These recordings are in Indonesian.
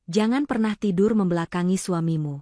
Jangan pernah tidur membelakangi suamimu.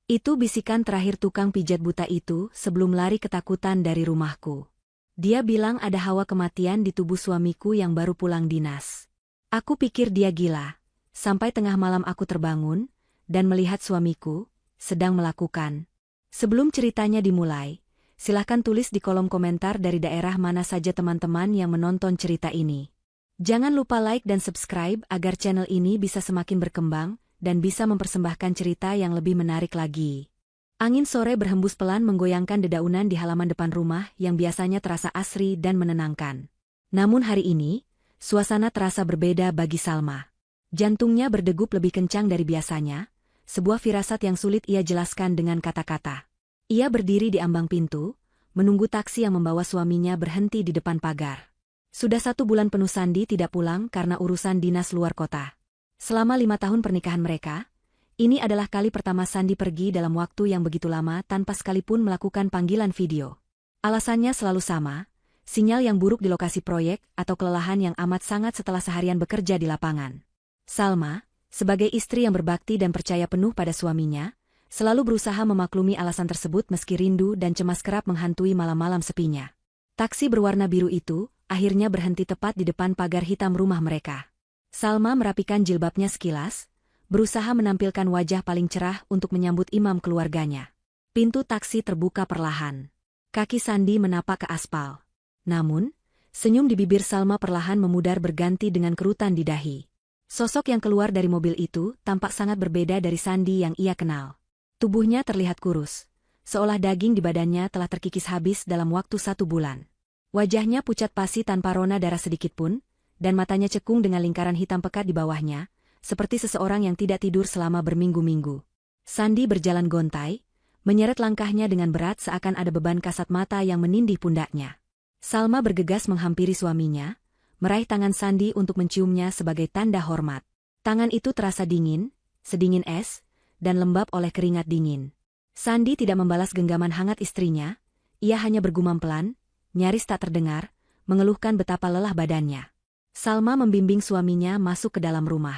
Itu bisikan terakhir tukang pijat buta itu sebelum lari ketakutan dari rumahku. Dia bilang ada hawa kematian di tubuh suamiku yang baru pulang dinas. Aku pikir dia gila. Sampai tengah malam aku terbangun dan melihat suamiku sedang melakukan. Sebelum ceritanya dimulai, silahkan tulis di kolom komentar dari daerah mana saja teman-teman yang menonton cerita ini. Jangan lupa like dan subscribe agar channel ini bisa semakin berkembang dan bisa mempersembahkan cerita yang lebih menarik lagi. Angin sore berhembus pelan menggoyangkan dedaunan di halaman depan rumah yang biasanya terasa asri dan menenangkan. Namun hari ini, suasana terasa berbeda bagi Salma. Jantungnya berdegup lebih kencang dari biasanya, sebuah firasat yang sulit ia jelaskan dengan kata-kata. Ia berdiri di ambang pintu, menunggu taksi yang membawa suaminya berhenti di depan pagar. Sudah 1 bulan penuh Sandi tidak pulang karena urusan dinas luar kota. Selama 5 tahun pernikahan mereka, ini adalah kali pertama Sandi pergi dalam waktu yang begitu lama tanpa sekalipun melakukan panggilan video. Alasannya selalu sama, sinyal yang buruk di lokasi proyek atau kelelahan yang amat sangat setelah seharian bekerja di lapangan. Salma, sebagai istri yang berbakti dan percaya penuh pada suaminya, selalu berusaha memaklumi alasan tersebut meski rindu dan cemas kerap menghantui malam-malam sepinya. Taksi berwarna biru itu akhirnya berhenti tepat di depan pagar hitam rumah mereka. Salma merapikan jilbabnya sekilas, berusaha menampilkan wajah paling cerah untuk menyambut imam keluarganya. Pintu taksi terbuka perlahan. Kaki Sandi menapak ke aspal. Namun, senyum di bibir Salma perlahan memudar berganti dengan kerutan di dahi. Sosok yang keluar dari mobil itu tampak sangat berbeda dari Sandi yang ia kenal. Tubuhnya terlihat kurus, seolah daging di badannya telah terkikis habis dalam waktu 1 bulan. Wajahnya pucat pasi tanpa rona darah sedikitpun, dan matanya cekung dengan lingkaran hitam pekat di bawahnya, seperti seseorang yang tidak tidur selama berminggu-minggu. Sandi berjalan gontai, menyeret langkahnya dengan berat seakan ada beban kasat mata yang menindih pundaknya. Salma bergegas menghampiri suaminya, meraih tangan Sandi untuk menciumnya sebagai tanda hormat. Tangan itu terasa dingin, sedingin es, dan lembab oleh keringat dingin. Sandi tidak membalas genggaman hangat istrinya, ia hanya bergumam pelan, nyaris tak terdengar, mengeluhkan betapa lelah badannya. Salma membimbing suaminya masuk ke dalam rumah.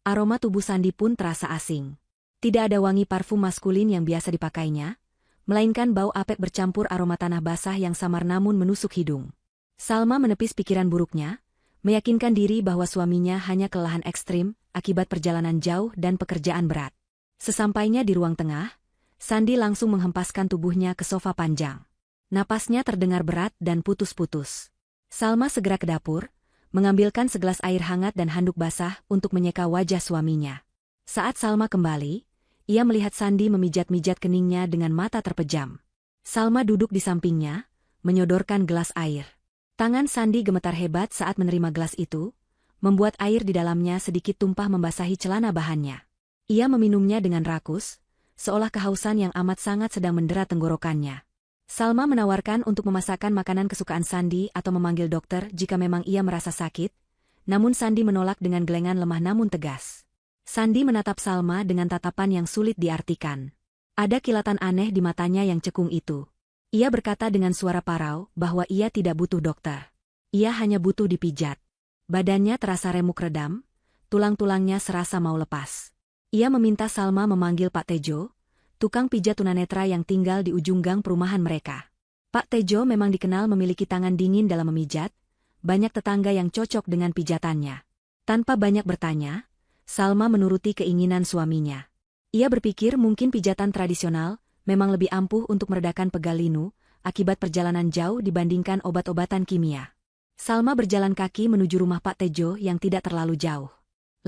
Aroma tubuh Sandi pun terasa asing. Tidak ada wangi parfum maskulin yang biasa dipakainya, melainkan bau apek bercampur aroma tanah basah yang samar namun menusuk hidung. Salma menepis pikiran buruknya, meyakinkan diri bahwa suaminya hanya kelelahan ekstrim akibat perjalanan jauh dan pekerjaan berat. Sesampainya di ruang tengah, Sandi langsung menghempaskan tubuhnya ke sofa panjang. Napasnya terdengar berat dan putus-putus. Salma segera ke dapur, mengambilkan segelas air hangat dan handuk basah untuk menyeka wajah suaminya. Saat Salma kembali, ia melihat Sandi memijat-mijat keningnya dengan mata terpejam. Salma duduk di sampingnya, menyodorkan gelas air. Tangan Sandi gemetar hebat saat menerima gelas itu, membuat air di dalamnya sedikit tumpah membasahi celana bahannya. Ia meminumnya dengan rakus, seolah kehausan yang amat sangat sedang mendera tenggorokannya. Salma menawarkan untuk memasakkan makanan kesukaan Sandi atau memanggil dokter jika memang ia merasa sakit, namun Sandi menolak dengan gelengan lemah namun tegas. Sandi menatap Salma dengan tatapan yang sulit diartikan. Ada kilatan aneh di matanya yang cekung itu. Ia berkata dengan suara parau bahwa ia tidak butuh dokter. Ia hanya butuh dipijat. Badannya terasa remuk redam, tulang-tulangnya serasa mau lepas. Ia meminta Salma memanggil Pak Tejo, tukang pijat tunanetra yang tinggal di ujung gang perumahan mereka. Pak Tejo memang dikenal memiliki tangan dingin dalam memijat, banyak tetangga yang cocok dengan pijatannya. Tanpa banyak bertanya, Salma menuruti keinginan suaminya. Ia berpikir mungkin pijatan tradisional memang lebih ampuh untuk meredakan pegal linu akibat perjalanan jauh dibandingkan obat-obatan kimia. Salma berjalan kaki menuju rumah Pak Tejo yang tidak terlalu jauh.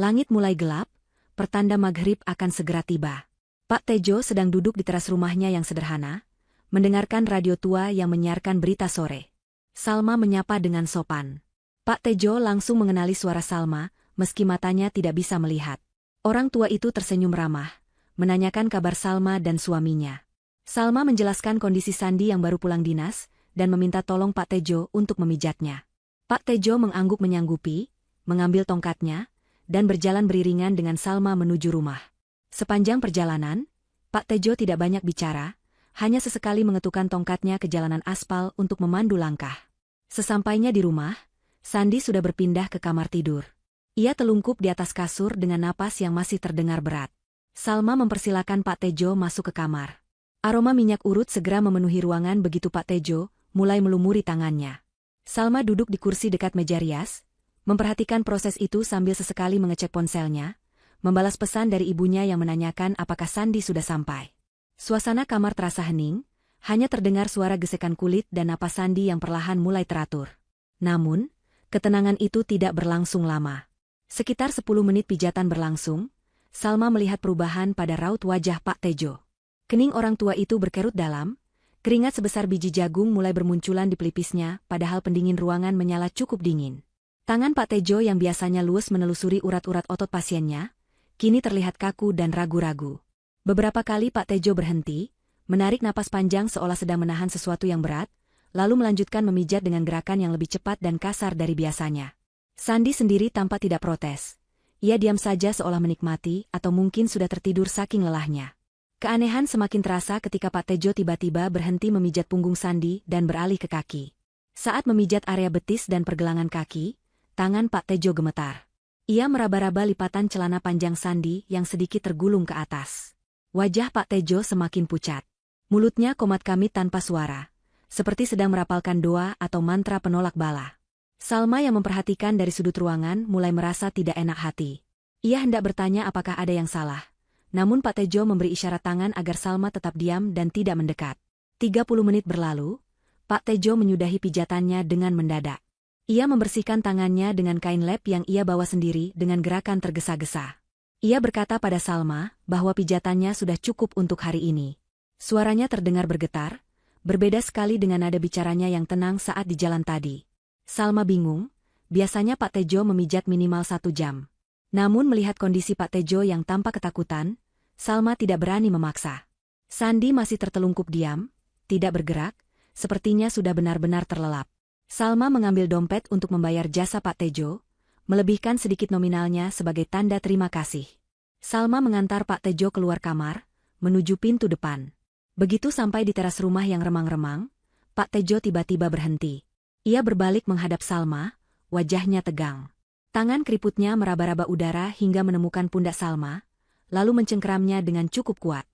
Langit mulai gelap, pertanda maghrib akan segera tiba. Pak Tejo sedang duduk di teras rumahnya yang sederhana, mendengarkan radio tua yang menyiarkan berita sore. Salma menyapa dengan sopan. Pak Tejo langsung mengenali suara Salma, meski matanya tidak bisa melihat. Orang tua itu tersenyum ramah, menanyakan kabar Salma dan suaminya. Salma menjelaskan kondisi Sandi yang baru pulang dinas, dan meminta tolong Pak Tejo untuk memijatnya. Pak Tejo mengangguk menyanggupi, mengambil tongkatnya, dan berjalan beriringan dengan Salma menuju rumah. Sepanjang perjalanan, Pak Tejo tidak banyak bicara, hanya sesekali mengetukkan tongkatnya ke jalanan aspal untuk memandu langkah. Sesampainya di rumah, Sandi sudah berpindah ke kamar tidur. Ia telungkup di atas kasur dengan napas yang masih terdengar berat. Salma mempersilakan Pak Tejo masuk ke kamar. Aroma minyak urut segera memenuhi ruangan begitu Pak Tejo mulai melumuri tangannya. Salma duduk di kursi dekat meja rias, memperhatikan proses itu sambil sesekali mengecek ponselnya, membalas pesan dari ibunya yang menanyakan apakah Sandi sudah sampai. Suasana kamar terasa hening, hanya terdengar suara gesekan kulit dan napas Sandi yang perlahan mulai teratur. Namun, ketenangan itu tidak berlangsung lama. Sekitar 10 menit pijatan berlangsung, Salma melihat perubahan pada raut wajah Pak Tejo. Kening orang tua itu berkerut dalam, keringat sebesar biji jagung mulai bermunculan di pelipisnya padahal pendingin ruangan menyala cukup dingin. Tangan Pak Tejo yang biasanya luwes menelusuri urat-urat otot pasiennya, kini terlihat kaku dan ragu-ragu. Beberapa kali Pak Tejo berhenti, menarik napas panjang seolah sedang menahan sesuatu yang berat, lalu melanjutkan memijat dengan gerakan yang lebih cepat dan kasar dari biasanya. Sandi sendiri tampak tidak protes. Ia diam saja seolah menikmati atau mungkin sudah tertidur saking lelahnya. Keanehan semakin terasa ketika Pak Tejo tiba-tiba berhenti memijat punggung Sandi dan beralih ke kaki. Saat memijat area betis dan pergelangan kaki, tangan Pak Tejo gemetar. Ia meraba-raba lipatan celana panjang Sandi yang sedikit tergulung ke atas. Wajah Pak Tejo semakin pucat. Mulutnya komat kamit tanpa suara, seperti sedang merapalkan doa atau mantra penolak bala. Salma yang memperhatikan dari sudut ruangan mulai merasa tidak enak hati. Ia hendak bertanya apakah ada yang salah. Namun Pak Tejo memberi isyarat tangan agar Salma tetap diam dan tidak mendekat. 30 menit berlalu, Pak Tejo menyudahi pijatannya dengan mendadak. Ia membersihkan tangannya dengan kain lap yang ia bawa sendiri dengan gerakan tergesa-gesa. Ia berkata pada Salma bahwa pijatannya sudah cukup untuk hari ini. Suaranya terdengar bergetar, berbeda sekali dengan nada bicaranya yang tenang saat di jalan tadi. Salma bingung, biasanya Pak Tejo memijat minimal 1 jam. Namun melihat kondisi Pak Tejo yang tampak ketakutan, Salma tidak berani memaksa. Sandi masih tertelungkup diam, tidak bergerak, sepertinya sudah benar-benar terlelap. Salma mengambil dompet untuk membayar jasa Pak Tejo, melebihkan sedikit nominalnya sebagai tanda terima kasih. Salma mengantar Pak Tejo keluar kamar, menuju pintu depan. Begitu sampai di teras rumah yang remang-remang, Pak Tejo tiba-tiba berhenti. Ia berbalik menghadap Salma, wajahnya tegang. Tangan keriputnya meraba-raba udara hingga menemukan pundak Salma, lalu mencengkeramnya dengan cukup kuat.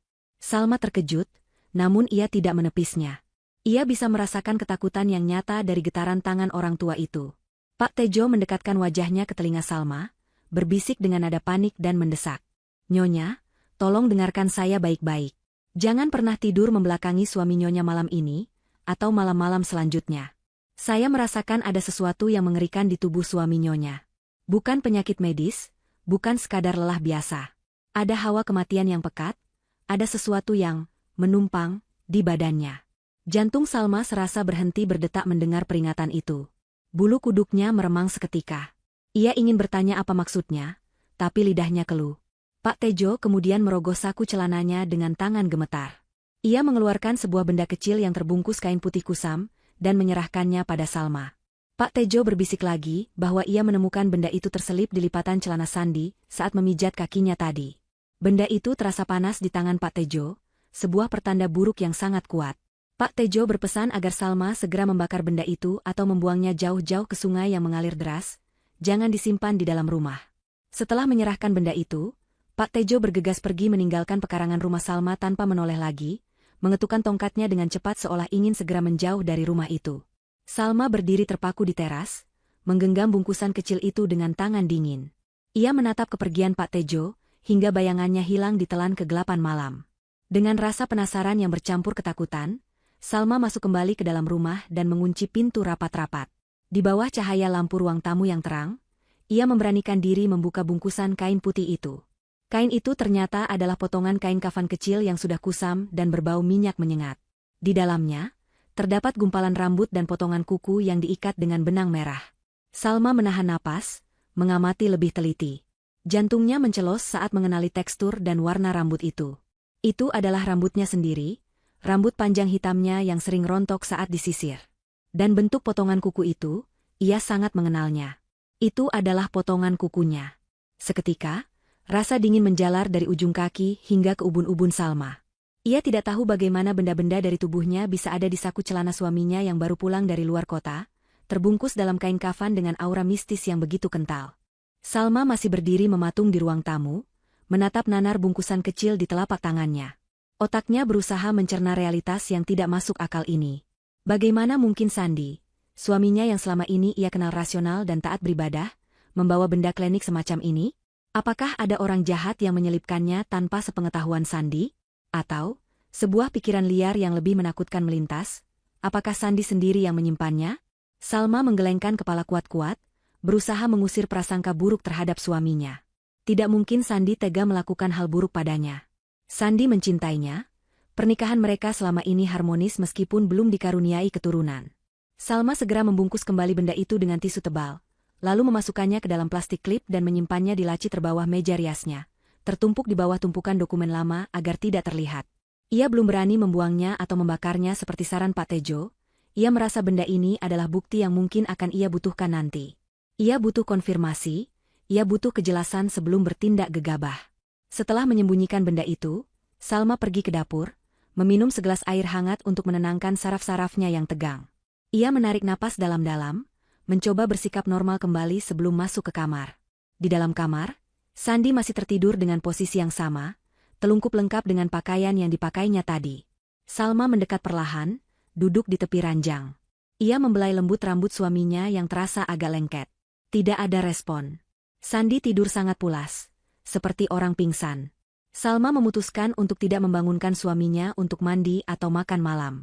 Salma terkejut, namun ia tidak menepisnya. Ia bisa merasakan ketakutan yang nyata dari getaran tangan orang tua itu. Pak Tejo mendekatkan wajahnya ke telinga Salma, berbisik dengan nada panik dan mendesak. "Nyonya, tolong dengarkan saya baik-baik. Jangan pernah tidur membelakangi suami Nyonya malam ini, atau malam-malam selanjutnya. Saya merasakan ada sesuatu yang mengerikan di tubuh suami Nyonya. Bukan penyakit medis, bukan sekadar lelah biasa. Ada hawa kematian yang pekat, ada sesuatu yang menumpang di badannya." Jantung Salma serasa berhenti berdetak mendengar peringatan itu. Bulu kuduknya meremang seketika. Ia ingin bertanya apa maksudnya, tapi lidahnya keluh. Pak Tejo kemudian merogoh saku celananya dengan tangan gemetar. Ia mengeluarkan sebuah benda kecil yang terbungkus kain putih kusam dan menyerahkannya pada Salma. Pak Tejo berbisik lagi bahwa ia menemukan benda itu terselip di lipatan celana Sandi saat memijat kakinya tadi. Benda itu terasa panas di tangan Pak Tejo, sebuah pertanda buruk yang sangat kuat. Pak Tejo berpesan agar Salma segera membakar benda itu atau membuangnya jauh-jauh ke sungai yang mengalir deras, jangan disimpan di dalam rumah. Setelah menyerahkan benda itu, Pak Tejo bergegas pergi meninggalkan pekarangan rumah Salma tanpa menoleh lagi, mengetukkan tongkatnya dengan cepat seolah ingin segera menjauh dari rumah itu. Salma berdiri terpaku di teras, menggenggam bungkusan kecil itu dengan tangan dingin. Ia menatap kepergian Pak Tejo, hingga bayangannya hilang ditelan kegelapan malam. Dengan rasa penasaran yang bercampur ketakutan, Salma masuk kembali ke dalam rumah dan mengunci pintu rapat-rapat. Di bawah cahaya lampu ruang tamu yang terang, ia memberanikan diri membuka bungkusan kain putih itu. Kain itu ternyata adalah potongan kain kafan kecil yang sudah kusam dan berbau minyak menyengat. Di dalamnya, terdapat gumpalan rambut dan potongan kuku yang diikat dengan benang merah. Salma menahan napas, mengamati lebih teliti. Jantungnya mencelos saat mengenali tekstur dan warna rambut itu. Itu adalah rambutnya sendiri, rambut panjang hitamnya yang sering rontok saat disisir. Dan bentuk potongan kuku itu, ia sangat mengenalnya. Itu adalah potongan kukunya. Seketika, rasa dingin menjalar dari ujung kaki hingga ke ubun-ubun Salma. Ia tidak tahu bagaimana benda-benda dari tubuhnya bisa ada di saku celana suaminya yang baru pulang dari luar kota, terbungkus dalam kain kafan dengan aura mistis yang begitu kental. Salma masih berdiri mematung di ruang tamu, menatap nanar bungkusan kecil di telapak tangannya. Otaknya berusaha mencerna realitas yang tidak masuk akal ini. Bagaimana mungkin Sandi, suaminya yang selama ini ia kenal rasional dan taat beribadah, membawa benda klinik semacam ini? Apakah ada orang jahat yang menyelipkannya tanpa sepengetahuan Sandi? Atau, sebuah pikiran liar yang lebih menakutkan melintas? Apakah Sandi sendiri yang menyimpannya? Salma menggelengkan kepala kuat-kuat, berusaha mengusir prasangka buruk terhadap suaminya. Tidak mungkin Sandi tega melakukan hal buruk padanya. Sandi mencintainya. Pernikahan mereka selama ini harmonis meskipun belum dikaruniai keturunan. Salma segera membungkus kembali benda itu dengan tisu tebal, lalu memasukkannya ke dalam plastik klip dan menyimpannya di laci terbawah meja riasnya, tertumpuk di bawah tumpukan dokumen lama agar tidak terlihat. Ia belum berani membuangnya atau membakarnya seperti saran Pak Tejo. Ia merasa benda ini adalah bukti yang mungkin akan ia butuhkan nanti. Ia butuh konfirmasi, ia butuh kejelasan sebelum bertindak gegabah. Setelah menyembunyikan benda itu, Salma pergi ke dapur, meminum segelas air hangat untuk menenangkan saraf-sarafnya yang tegang. Ia menarik napas dalam-dalam, mencoba bersikap normal kembali sebelum masuk ke kamar. Di dalam kamar, Sandi masih tertidur dengan posisi yang sama, telungkup lengkap dengan pakaian yang dipakainya tadi. Salma mendekat perlahan, duduk di tepi ranjang. Ia membelai lembut rambut suaminya yang terasa agak lengket. Tidak ada respon. Sandi tidur sangat pulas, seperti orang pingsan. Salma memutuskan untuk tidak membangunkan suaminya untuk mandi atau makan malam.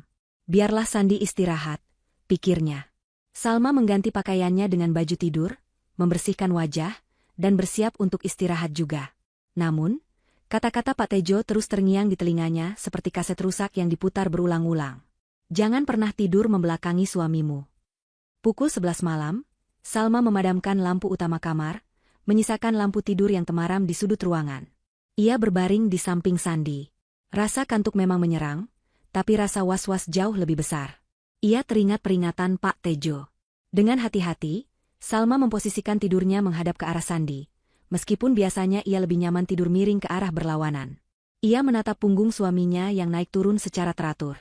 Biarlah Sandi istirahat, pikirnya. Salma mengganti pakaiannya dengan baju tidur, membersihkan wajah, dan bersiap untuk istirahat juga. Namun, kata-kata Pak Tejo terus terngiang di telinganya seperti kaset rusak yang diputar berulang-ulang. Jangan pernah tidur membelakangi suamimu. Pukul 11 malam, Salma memadamkan lampu utama kamar, menyisakan lampu tidur yang temaram di sudut ruangan. Ia berbaring di samping Sandi. Rasa kantuk memang menyerang, tapi rasa was-was jauh lebih besar. Ia teringat peringatan Pak Tejo. Dengan hati-hati, Salma memposisikan tidurnya menghadap ke arah Sandi, meskipun biasanya ia lebih nyaman tidur miring ke arah berlawanan. Ia menatap punggung suaminya yang naik turun secara teratur.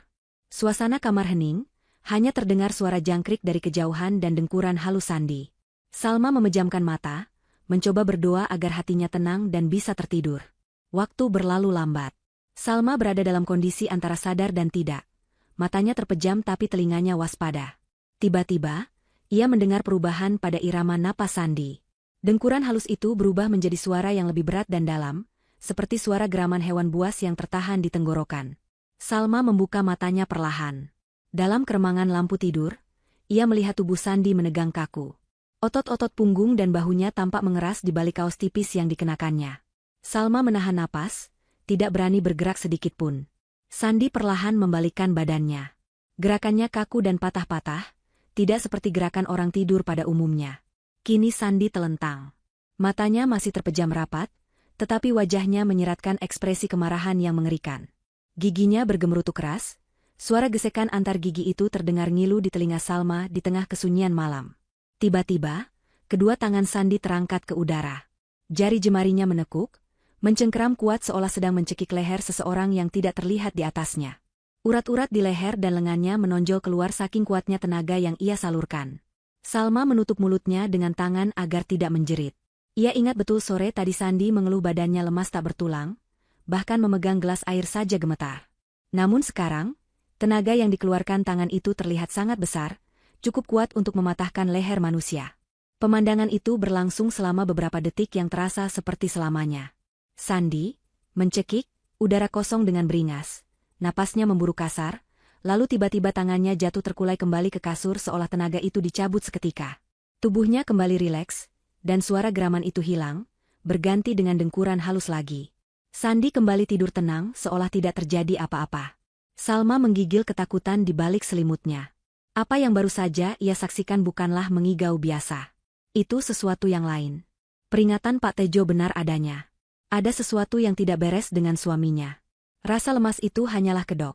Suasana kamar hening, hanya terdengar suara jangkrik dari kejauhan dan dengkuran halus Sandi. Salma memejamkan mata, mencoba berdoa agar hatinya tenang dan bisa tertidur. Waktu berlalu lambat. Salma berada dalam kondisi antara sadar dan tidak. Matanya terpejam tapi telinganya waspada. Tiba-tiba, ia mendengar perubahan pada irama napas Sandi. Dengkuran halus itu berubah menjadi suara yang lebih berat dan dalam, seperti suara geraman hewan buas yang tertahan di tenggorokan. Salma membuka matanya perlahan. Dalam keremangan lampu tidur, ia melihat tubuh Sandi menegang kaku. Otot-otot punggung dan bahunya tampak mengeras di balik kaos tipis yang dikenakannya. Salma menahan napas, tidak berani bergerak sedikit pun. Sandi perlahan membalikkan badannya. Gerakannya kaku dan patah-patah, tidak seperti gerakan orang tidur pada umumnya. Kini Sandi telentang. Matanya masih terpejam rapat, tetapi wajahnya menyiratkan ekspresi kemarahan yang mengerikan. Giginya bergemurutu keras. Suara gesekan antar gigi itu terdengar ngilu di telinga Salma di tengah kesunyian malam. Tiba-tiba, kedua tangan Sandi terangkat ke udara. Jari jemarinya menekuk, mencengkeram kuat seolah sedang mencekik leher seseorang yang tidak terlihat di atasnya. Urat-urat di leher dan lengannya menonjol keluar saking kuatnya tenaga yang ia salurkan. Salma menutup mulutnya dengan tangan agar tidak menjerit. Ia ingat betul sore tadi Sandi mengeluh badannya lemas tak bertulang, bahkan memegang gelas air saja gemetar. Namun sekarang, tenaga yang dikeluarkan tangan itu terlihat sangat besar, cukup kuat untuk mematahkan leher manusia. Pemandangan itu berlangsung selama beberapa detik yang terasa seperti selamanya. Sandi mencekik, udara kosong dengan beringas. Napasnya memburu kasar, lalu tiba-tiba tangannya jatuh terkulai kembali ke kasur seolah tenaga itu dicabut seketika. Tubuhnya kembali rileks, dan suara geraman itu hilang, berganti dengan dengkuran halus lagi. Sandi kembali tidur tenang seolah tidak terjadi apa-apa. Salma menggigil ketakutan di balik selimutnya. Apa yang baru saja ia saksikan bukanlah mengigau biasa. Itu sesuatu yang lain. Peringatan Pak Tejo benar adanya. Ada sesuatu yang tidak beres dengan suaminya. Rasa lemas itu hanyalah kedok,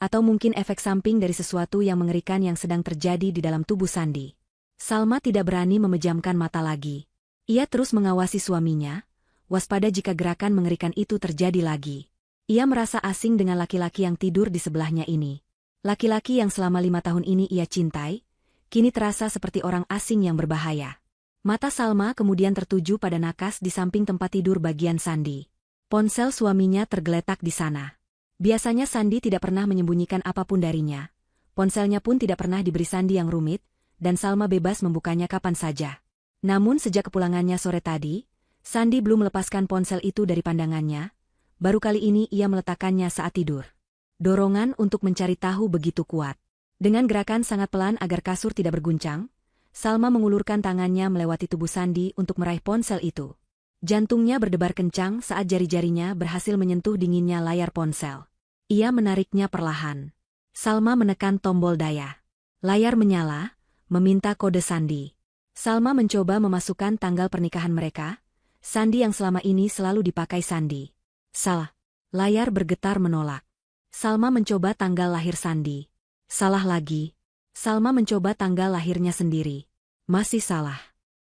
atau mungkin efek samping dari sesuatu yang mengerikan yang sedang terjadi di dalam tubuh Sandi. Salma tidak berani memejamkan mata lagi. Ia terus mengawasi suaminya, waspada jika gerakan mengerikan itu terjadi lagi. Ia merasa asing dengan laki-laki yang tidur di sebelahnya ini. Laki-laki yang selama 5 tahun ini ia cintai, kini terasa seperti orang asing yang berbahaya. Mata Salma kemudian tertuju pada nakas di samping tempat tidur bagian Sandi. Ponsel suaminya tergeletak di sana. Biasanya Sandi tidak pernah menyembunyikan apapun darinya. Ponselnya pun tidak pernah diberi sandi yang rumit, dan Salma bebas membukanya kapan saja. Namun sejak kepulangannya sore tadi, Sandi belum melepaskan ponsel itu dari pandangannya. Baru kali ini ia meletakkannya saat tidur. Dorongan untuk mencari tahu begitu kuat. Dengan gerakan sangat pelan agar kasur tidak berguncang, Salma mengulurkan tangannya melewati tubuh Sandi untuk meraih ponsel itu. Jantungnya berdebar kencang saat jari-jarinya berhasil menyentuh dinginnya layar ponsel. Ia menariknya perlahan. Salma menekan tombol daya. Layar menyala, meminta kode Sandi. Salma mencoba memasukkan tanggal pernikahan mereka, sandi yang selama ini selalu dipakai Sandi. Salah. Layar bergetar menolak. Salma mencoba tanggal lahir Sandi. Salah lagi. Salma mencoba tanggal lahirnya sendiri. Masih salah.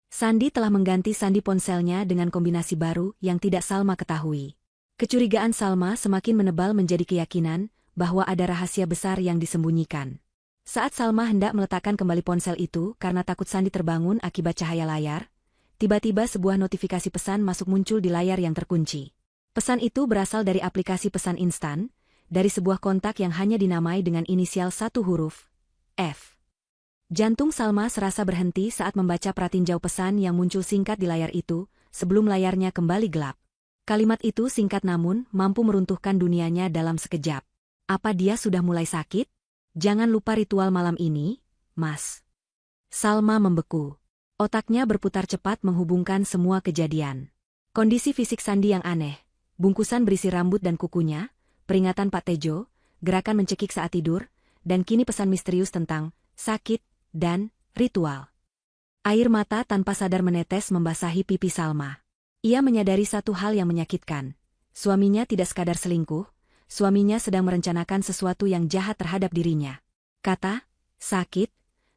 Sandi telah mengganti sandi ponselnya dengan kombinasi baru yang tidak Salma ketahui. Kecurigaan Salma semakin menebal menjadi keyakinan bahwa ada rahasia besar yang disembunyikan. Saat Salma hendak meletakkan kembali ponsel itu karena takut Sandi terbangun akibat cahaya layar, tiba-tiba sebuah notifikasi pesan masuk muncul di layar yang terkunci. Pesan itu berasal dari aplikasi pesan instan, dari sebuah kontak yang hanya dinamai dengan inisial satu huruf, F. Jantung Salma serasa berhenti saat membaca pratinjau pesan yang muncul singkat di layar itu, sebelum layarnya kembali gelap. Kalimat itu singkat namun mampu meruntuhkan dunianya dalam sekejap. Apa dia sudah mulai sakit? Jangan lupa ritual malam ini, Mas. Salma membeku. Otaknya berputar cepat menghubungkan semua kejadian. Kondisi fisik Sandi yang aneh, bungkusan berisi rambut dan kukunya, peringatan Pak Tejo, gerakan mencekik saat tidur, dan kini pesan misterius tentang sakit dan ritual. Air mata tanpa sadar menetes membasahi pipi Salma. Ia menyadari satu hal yang menyakitkan. Suaminya tidak sekadar selingkuh, suaminya sedang merencanakan sesuatu yang jahat terhadap dirinya. Kata, sakit,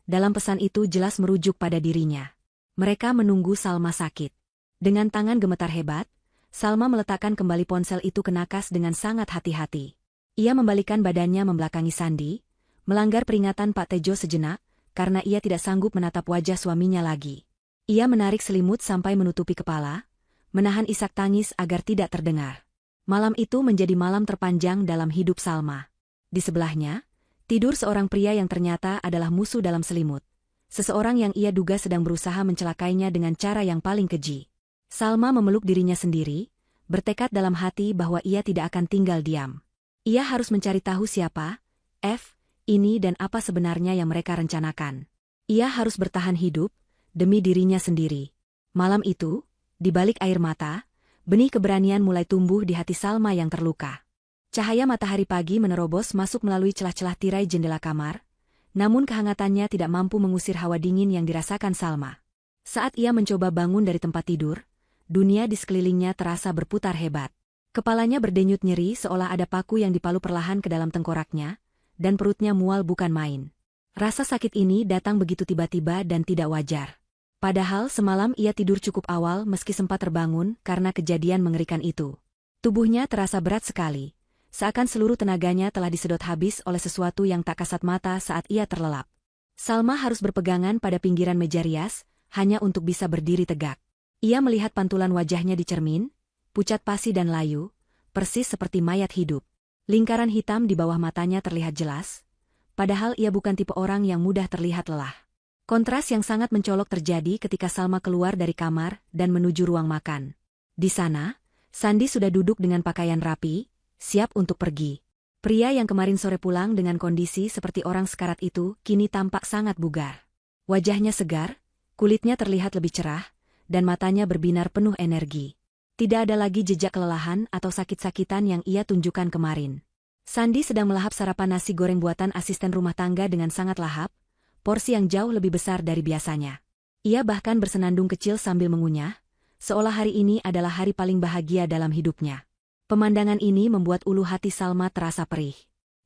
dalam pesan itu jelas merujuk pada dirinya. Mereka menunggu Salma sakit. Dengan tangan gemetar hebat, Salma meletakkan kembali ponsel itu ke nakas dengan sangat hati-hati. Ia membalikkan badannya membelakangi Sandi, melanggar peringatan Pak Tejo sejenak, karena ia tidak sanggup menatap wajah suaminya lagi. Ia menarik selimut sampai menutupi kepala, menahan isak tangis agar tidak terdengar. Malam itu menjadi malam terpanjang dalam hidup Salma. Di sebelahnya, tidur seorang pria yang ternyata adalah musuh dalam selimut. Seseorang yang ia duga sedang berusaha mencelakainya dengan cara yang paling keji. Salma memeluk dirinya sendiri, bertekad dalam hati bahwa ia tidak akan tinggal diam. Ia harus mencari tahu siapa, F, ini dan apa sebenarnya yang mereka rencanakan. Ia harus bertahan hidup, demi dirinya sendiri. Malam itu, di balik air mata, benih keberanian mulai tumbuh di hati Salma yang terluka. Cahaya matahari pagi menerobos masuk melalui celah-celah tirai jendela kamar, namun kehangatannya tidak mampu mengusir hawa dingin yang dirasakan Salma. Saat ia mencoba bangun dari tempat tidur, dunia di sekelilingnya terasa berputar hebat. Kepalanya berdenyut nyeri seolah ada paku yang dipalu perlahan ke dalam tengkoraknya, dan perutnya mual bukan main. Rasa sakit ini datang begitu tiba-tiba dan tidak wajar. Padahal semalam ia tidur cukup awal meski sempat terbangun karena kejadian mengerikan itu. Tubuhnya terasa berat sekali, seakan seluruh tenaganya telah disedot habis oleh sesuatu yang tak kasat mata saat ia terlelap. Salma harus berpegangan pada pinggiran meja rias, hanya untuk bisa berdiri tegak. Ia melihat pantulan wajahnya di cermin, pucat pasi dan layu, persis seperti mayat hidup. Lingkaran hitam di bawah matanya terlihat jelas, padahal ia bukan tipe orang yang mudah terlihat lelah. Kontras yang sangat mencolok terjadi ketika Salma keluar dari kamar dan menuju ruang makan. Di sana, Sandi sudah duduk dengan pakaian rapi, siap untuk pergi. Pria yang kemarin sore pulang dengan kondisi seperti orang sekarat itu kini tampak sangat bugar. Wajahnya segar, kulitnya terlihat lebih cerah, dan matanya berbinar penuh energi. Tidak ada lagi jejak kelelahan atau sakit-sakitan yang ia tunjukkan kemarin. Sandi sedang melahap sarapan nasi goreng buatan asisten rumah tangga dengan sangat lahap, porsi yang jauh lebih besar dari biasanya. Ia bahkan bersenandung kecil sambil mengunyah, seolah hari ini adalah hari paling bahagia dalam hidupnya. Pemandangan ini membuat ulu hati Salma terasa perih.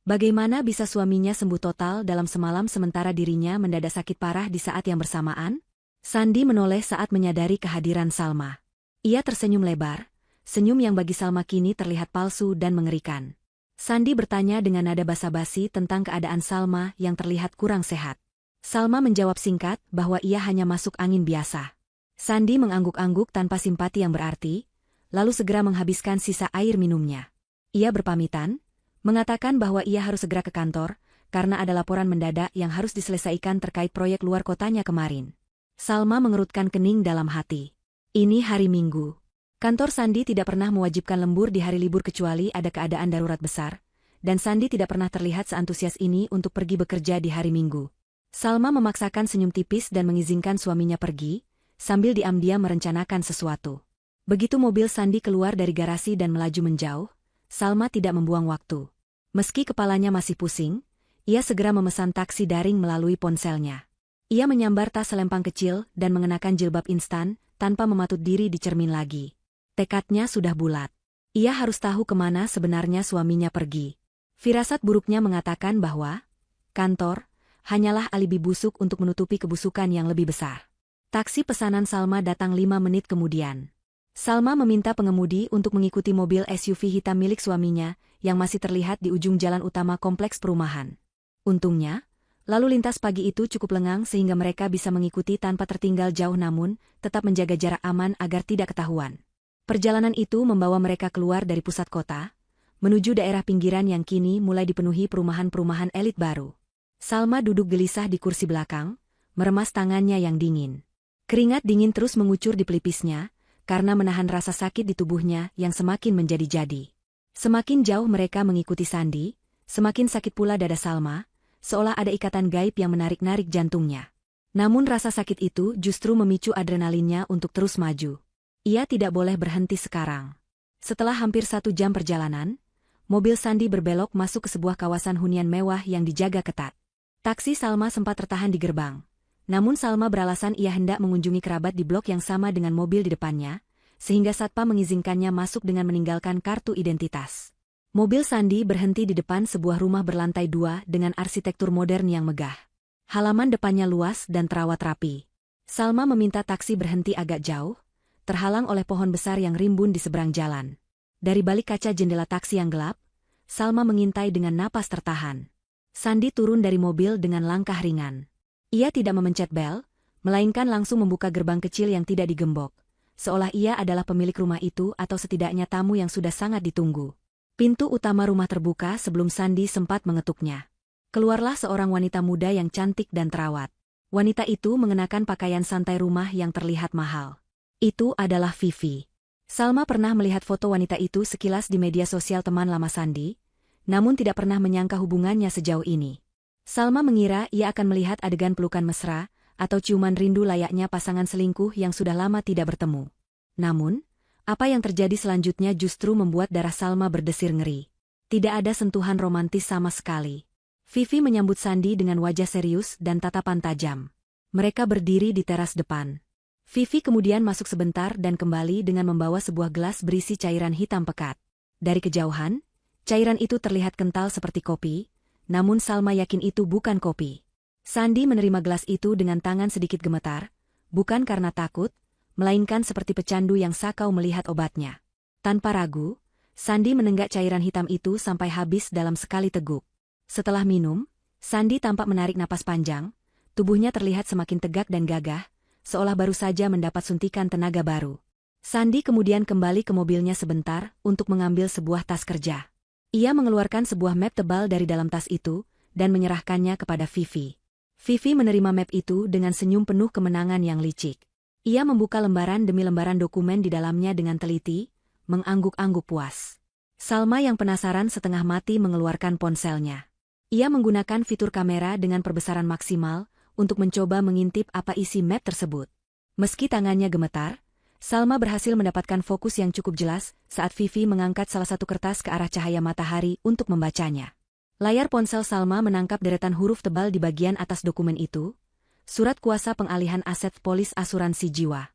Bagaimana bisa suaminya sembuh total dalam semalam sementara dirinya mendadak sakit parah di saat yang bersamaan? Sandi menoleh saat menyadari kehadiran Salma. Ia tersenyum lebar, senyum yang bagi Salma kini terlihat palsu dan mengerikan. Sandi bertanya dengan nada basa-basi tentang keadaan Salma yang terlihat kurang sehat. Salma menjawab singkat bahwa ia hanya masuk angin biasa. Sandi mengangguk-angguk tanpa simpati yang berarti, lalu segera menghabiskan sisa air minumnya. Ia berpamitan, mengatakan bahwa ia harus segera ke kantor, karena ada laporan mendadak yang harus diselesaikan terkait proyek luar kotanya kemarin. Salma mengerutkan kening dalam hati. Ini hari Minggu. Kantor Sandi tidak pernah mewajibkan lembur di hari libur kecuali ada keadaan darurat besar, dan Sandi tidak pernah terlihat seantusias ini untuk pergi bekerja di hari Minggu. Salma memaksakan senyum tipis dan mengizinkan suaminya pergi, sambil diam-diam merencanakan sesuatu. Begitu mobil Sandi keluar dari garasi dan melaju menjauh, Salma tidak membuang waktu. Meski kepalanya masih pusing, ia segera memesan taksi daring melalui ponselnya. Ia menyambar tas selempang kecil dan mengenakan jilbab instan, tanpa mematut diri di cermin lagi. Tekadnya sudah bulat. Ia harus tahu kemana sebenarnya suaminya pergi. Firasat buruknya mengatakan bahwa kantor hanyalah alibi busuk untuk menutupi kebusukan yang lebih besar. Taksi pesanan Salma datang 5 menit kemudian. Salma meminta pengemudi untuk mengikuti mobil SUV hitam milik suaminya yang masih terlihat di ujung jalan utama kompleks perumahan. Untungnya, lalu lintas pagi itu cukup lengang sehingga mereka bisa mengikuti tanpa tertinggal jauh namun tetap menjaga jarak aman agar tidak ketahuan. Perjalanan itu membawa mereka keluar dari pusat kota, menuju daerah pinggiran yang kini mulai dipenuhi perumahan-perumahan elit baru. Salma duduk gelisah di kursi belakang, meremas tangannya yang dingin. Keringat dingin terus mengucur di pelipisnya, karena menahan rasa sakit di tubuhnya yang semakin menjadi-jadi. Semakin jauh mereka mengikuti Sandi, semakin sakit pula dada Salma, seolah ada ikatan gaib yang menarik-narik jantungnya. Namun rasa sakit itu justru memicu adrenalinnya untuk terus maju. Ia tidak boleh berhenti sekarang. Setelah hampir 1 jam perjalanan, mobil Sandi berbelok masuk ke sebuah kawasan hunian mewah yang dijaga ketat. Taksi Salma sempat tertahan di gerbang. Namun Salma beralasan ia hendak mengunjungi kerabat di blok yang sama dengan mobil di depannya, sehingga satpam mengizinkannya masuk dengan meninggalkan kartu identitas. Mobil Sandi berhenti di depan sebuah rumah berlantai 2 dengan arsitektur modern yang megah. Halaman depannya luas dan terawat rapi. Salma meminta taksi berhenti agak jauh, terhalang oleh pohon besar yang rimbun di seberang jalan. Dari balik kaca jendela taksi yang gelap, Salma mengintai dengan napas tertahan. Sandi turun dari mobil dengan langkah ringan. Ia tidak memencet bel, melainkan langsung membuka gerbang kecil yang tidak digembok, seolah ia adalah pemilik rumah itu atau setidaknya tamu yang sudah sangat ditunggu. Pintu utama rumah terbuka sebelum Sandi sempat mengetuknya. Keluarlah seorang wanita muda yang cantik dan terawat. Wanita itu mengenakan pakaian santai rumah yang terlihat mahal. Itu adalah Vivi. Salma pernah melihat foto wanita itu sekilas di media sosial teman lama Sandi, namun tidak pernah menyangka hubungannya sejauh ini. Salma mengira ia akan melihat adegan pelukan mesra, atau ciuman rindu layaknya pasangan selingkuh yang sudah lama tidak bertemu. Namun, apa yang terjadi selanjutnya justru membuat darah Salma berdesir ngeri. Tidak ada sentuhan romantis sama sekali. Vivi menyambut Sandi dengan wajah serius dan tatapan tajam. Mereka berdiri di teras depan. Vivi kemudian masuk sebentar dan kembali dengan membawa sebuah gelas berisi cairan hitam pekat. Dari kejauhan, cairan itu terlihat kental seperti kopi, namun Salma yakin itu bukan kopi. Sandi menerima gelas itu dengan tangan sedikit gemetar, bukan karena takut, melainkan seperti pecandu yang sakau melihat obatnya. Tanpa ragu, Sandi menenggak cairan hitam itu sampai habis dalam sekali teguk. Setelah minum, Sandi tampak menarik napas panjang, tubuhnya terlihat semakin tegak dan gagah, seolah baru saja mendapat suntikan tenaga baru. Sandi kemudian kembali ke mobilnya sebentar untuk mengambil sebuah tas kerja. Ia mengeluarkan sebuah map tebal dari dalam tas itu dan menyerahkannya kepada Vivi. Vivi menerima map itu dengan senyum penuh kemenangan yang licik. Ia membuka lembaran demi lembaran dokumen di dalamnya dengan teliti, mengangguk-angguk puas. Salma yang penasaran setengah mati mengeluarkan ponselnya. Ia menggunakan fitur kamera dengan perbesaran maksimal untuk mencoba mengintip apa isi map tersebut. Meski tangannya gemetar, Salma berhasil mendapatkan fokus yang cukup jelas saat Vivi mengangkat salah satu kertas ke arah cahaya matahari untuk membacanya. Layar ponsel Salma menangkap deretan huruf tebal di bagian atas dokumen itu, Surat Kuasa Pengalihan Aset Polis Asuransi Jiwa.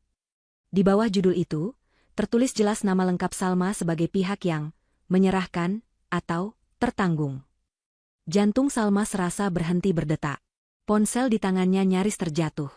Di bawah judul itu, tertulis jelas nama lengkap Salma sebagai pihak yang menyerahkan atau tertanggung. Jantung Salma serasa berhenti berdetak. Ponsel di tangannya nyaris terjatuh.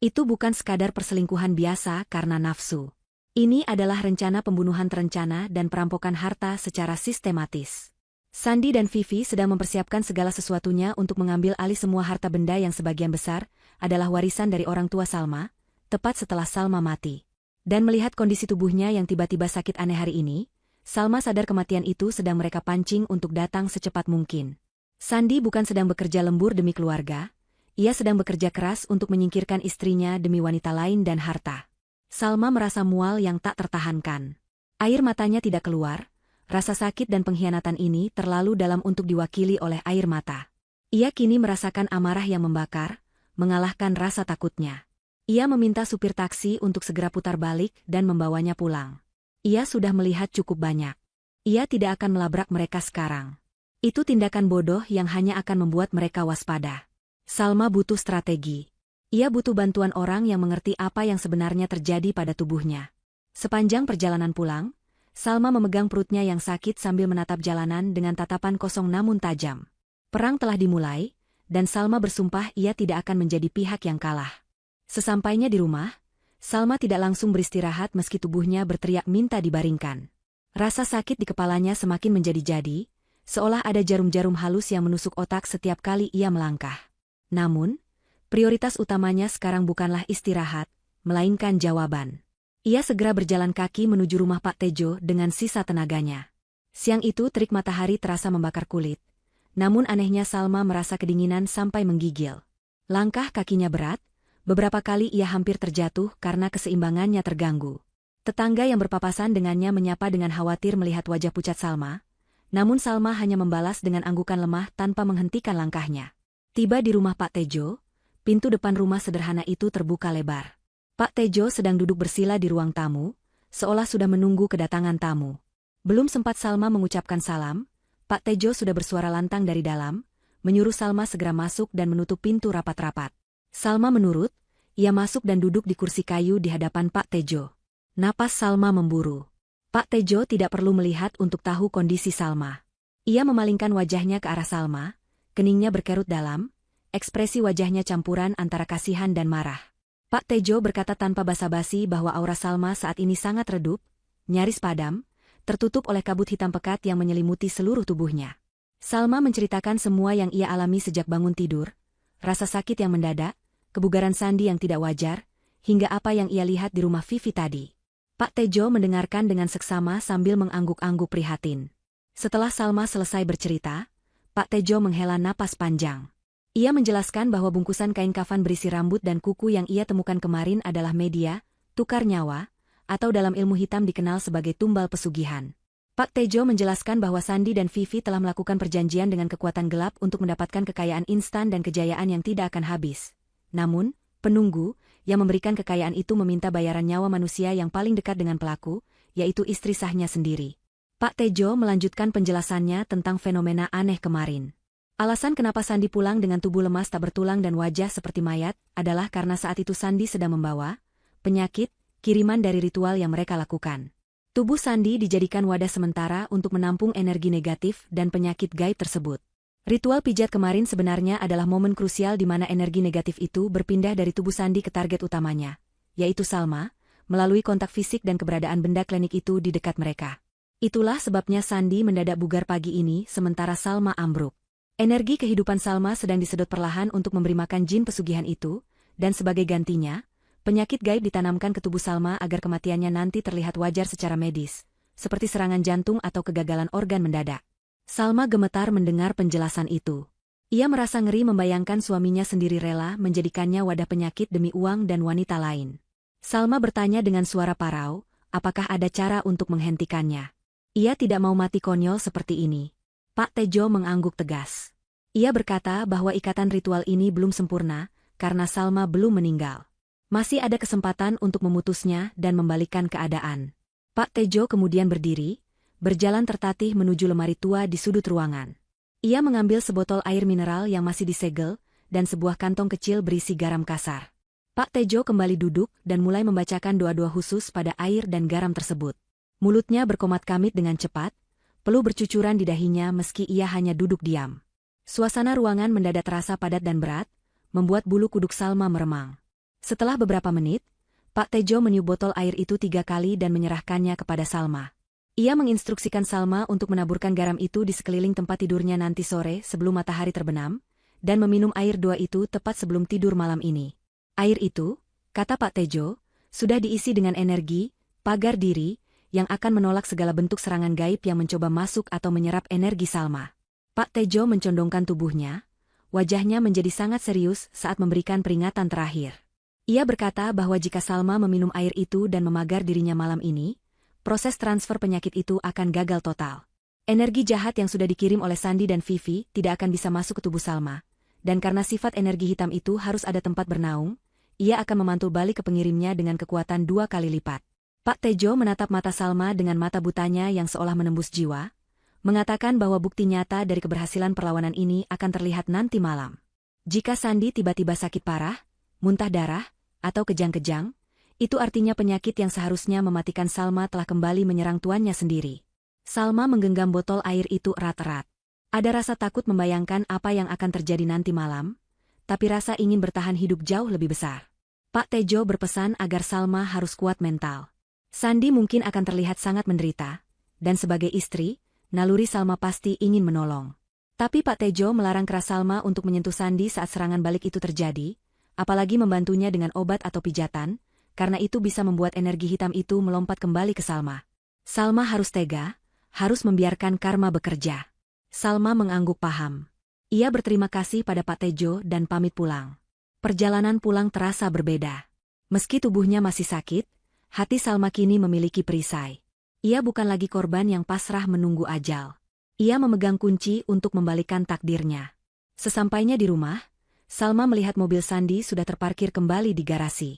Itu bukan sekadar perselingkuhan biasa karena nafsu. Ini adalah rencana pembunuhan terencana dan perampokan harta secara sistematis. Sandi dan Vivi sedang mempersiapkan segala sesuatunya untuk mengambil alih semua harta benda yang sebagian besar adalah warisan dari orang tua Salma, tepat setelah Salma mati. Dan melihat kondisi tubuhnya yang tiba-tiba sakit aneh hari ini, Salma sadar kematian itu sedang mereka pancing untuk datang secepat mungkin. Sandi bukan sedang bekerja lembur demi keluarga, ia sedang bekerja keras untuk menyingkirkan istrinya demi wanita lain dan harta. Salma merasa mual yang tak tertahankan. Air matanya tidak keluar, rasa sakit dan pengkhianatan ini terlalu dalam untuk diwakili oleh air mata. Ia kini merasakan amarah yang membakar, mengalahkan rasa takutnya. Ia meminta supir taksi untuk segera putar balik dan membawanya pulang. Ia sudah melihat cukup banyak. Ia tidak akan melabrak mereka sekarang. Itu tindakan bodoh yang hanya akan membuat mereka waspada. Salma butuh strategi. Ia butuh bantuan orang yang mengerti apa yang sebenarnya terjadi pada tubuhnya. Sepanjang perjalanan pulang, Salma memegang perutnya yang sakit sambil menatap jalanan dengan tatapan kosong namun tajam. Perang telah dimulai, dan Salma bersumpah ia tidak akan menjadi pihak yang kalah. Sesampainya di rumah, Salma tidak langsung beristirahat meski tubuhnya berteriak minta dibaringkan. Rasa sakit di kepalanya semakin menjadi-jadi, seolah ada jarum-jarum halus yang menusuk otak setiap kali ia melangkah. Namun, prioritas utamanya sekarang bukanlah istirahat, melainkan jawaban. Ia segera berjalan kaki menuju rumah Pak Tejo dengan sisa tenaganya. Siang itu terik matahari terasa membakar kulit. Namun anehnya Salma merasa kedinginan sampai menggigil. Langkah kakinya berat, beberapa kali ia hampir terjatuh karena keseimbangannya terganggu. Tetangga yang berpapasan dengannya menyapa dengan khawatir melihat wajah pucat Salma. Namun Salma hanya membalas dengan anggukan lemah tanpa menghentikan langkahnya. Tiba di rumah Pak Tejo, pintu depan rumah sederhana itu terbuka lebar. Pak Tejo sedang duduk bersila di ruang tamu, seolah sudah menunggu kedatangan tamu. Belum sempat Salma mengucapkan salam, Pak Tejo sudah bersuara lantang dari dalam, menyuruh Salma segera masuk dan menutup pintu rapat-rapat. Salma menurut, ia masuk dan duduk di kursi kayu di hadapan Pak Tejo. Napas Salma memburu. Pak Tejo tidak perlu melihat untuk tahu kondisi Salma. Ia memalingkan wajahnya ke arah Salma, keningnya berkerut dalam, ekspresi wajahnya campuran antara kasihan dan marah. Pak Tejo berkata tanpa basa-basi bahwa aura Salma saat ini sangat redup, nyaris padam, tertutup oleh kabut hitam pekat yang menyelimuti seluruh tubuhnya. Salma menceritakan semua yang ia alami sejak bangun tidur, rasa sakit yang mendadak, kebugaran Sandi yang tidak wajar, hingga apa yang ia lihat di rumah Vivi tadi. Pak Tejo mendengarkan dengan seksama sambil mengangguk-angguk prihatin. Setelah Salma selesai bercerita, Pak Tejo menghela napas panjang. Ia menjelaskan bahwa bungkusan kain kafan berisi rambut dan kuku yang ia temukan kemarin adalah media, tukar nyawa, atau dalam ilmu hitam dikenal sebagai tumbal pesugihan. Pak Tejo menjelaskan bahwa Sandi dan Vivi telah melakukan perjanjian dengan kekuatan gelap untuk mendapatkan kekayaan instan dan kejayaan yang tidak akan habis. Namun, penunggu, yang memberikan kekayaan itu meminta bayaran nyawa manusia yang paling dekat dengan pelaku, yaitu istri sahnya sendiri. Pak Tejo melanjutkan penjelasannya tentang fenomena aneh kemarin. Alasan kenapa Sandi pulang dengan tubuh lemas tak bertulang dan wajah seperti mayat adalah karena saat itu Sandi sedang membawa penyakit, kiriman dari ritual yang mereka lakukan. Tubuh Sandi dijadikan wadah sementara untuk menampung energi negatif dan penyakit gaib tersebut. Ritual pijat kemarin sebenarnya adalah momen krusial di mana energi negatif itu berpindah dari tubuh Sandi ke target utamanya, yaitu Salma, melalui kontak fisik dan keberadaan benda klinik itu di dekat mereka. Itulah sebabnya Sandi mendadak bugar pagi ini sementara Salma ambruk. Energi kehidupan Salma sedang disedot perlahan untuk memberi makan jin pesugihan itu, dan sebagai gantinya, penyakit gaib ditanamkan ke tubuh Salma agar kematiannya nanti terlihat wajar secara medis, seperti serangan jantung atau kegagalan organ mendadak. Salma gemetar mendengar penjelasan itu. Ia merasa ngeri membayangkan suaminya sendiri rela menjadikannya wadah penyakit demi uang dan wanita lain. Salma bertanya dengan suara parau, apakah ada cara untuk menghentikannya. Ia tidak mau mati konyol seperti ini. Pak Tejo mengangguk tegas. Ia berkata bahwa ikatan ritual ini belum sempurna, karena Salma belum meninggal. Masih ada kesempatan untuk memutusnya dan membalikkan keadaan. Pak Tejo kemudian berdiri, berjalan tertatih menuju lemari tua di sudut ruangan. Ia mengambil sebotol air mineral yang masih disegel, dan sebuah kantong kecil berisi garam kasar. Pak Tejo kembali duduk dan mulai membacakan doa-doa khusus pada air dan garam tersebut. Mulutnya berkomat-kamit dengan cepat, peluh bercucuran di dahinya meski ia hanya duduk diam. Suasana ruangan mendadak terasa padat dan berat, membuat bulu kuduk Salma meremang. Setelah beberapa menit, Pak Tejo meniup botol air itu 3 kali dan menyerahkannya kepada Salma. Ia menginstruksikan Salma untuk menaburkan garam itu di sekeliling tempat tidurnya nanti sore sebelum matahari terbenam, dan meminum air doa itu tepat sebelum tidur malam ini. Air itu, kata Pak Tejo, sudah diisi dengan energi, pagar diri, yang akan menolak segala bentuk serangan gaib yang mencoba masuk atau menyerap energi Salma. Pak Tejo mencondongkan tubuhnya, wajahnya menjadi sangat serius saat memberikan peringatan terakhir. Ia berkata bahwa jika Salma meminum air itu dan memagar dirinya malam ini, proses transfer penyakit itu akan gagal total. Energi jahat yang sudah dikirim oleh Sandi dan Vivi tidak akan bisa masuk ke tubuh Salma, dan karena sifat energi hitam itu harus ada tempat bernaung, ia akan memantul balik ke pengirimnya dengan kekuatan 2 kali lipat. Pak Tejo menatap mata Salma dengan mata butanya yang seolah menembus jiwa, mengatakan bahwa bukti nyata dari keberhasilan perlawanan ini akan terlihat nanti malam. Jika Sandi tiba-tiba sakit parah, muntah darah, atau kejang-kejang, itu artinya penyakit yang seharusnya mematikan Salma telah kembali menyerang tuannya sendiri. Salma menggenggam botol air itu erat-erat. Ada rasa takut membayangkan apa yang akan terjadi nanti malam, tapi rasa ingin bertahan hidup jauh lebih besar. Pak Tejo berpesan agar Salma harus kuat mental. Sandi mungkin akan terlihat sangat menderita, dan sebagai istri, naluri Salma pasti ingin menolong. Tapi Pak Tejo melarang keras Salma untuk menyentuh Sandi saat serangan balik itu terjadi, apalagi membantunya dengan obat atau pijatan, karena itu bisa membuat energi hitam itu melompat kembali ke Salma. Salma harus tega, harus membiarkan karma bekerja. Salma mengangguk paham. Ia berterima kasih pada Pak Tejo dan pamit pulang. Perjalanan pulang terasa berbeda. Meski tubuhnya masih sakit, hati Salma kini memiliki perisai. Ia bukan lagi korban yang pasrah menunggu ajal. Ia memegang kunci untuk membalikkan takdirnya. Sesampainya di rumah, Salma melihat mobil Sandi sudah terparkir kembali di garasi.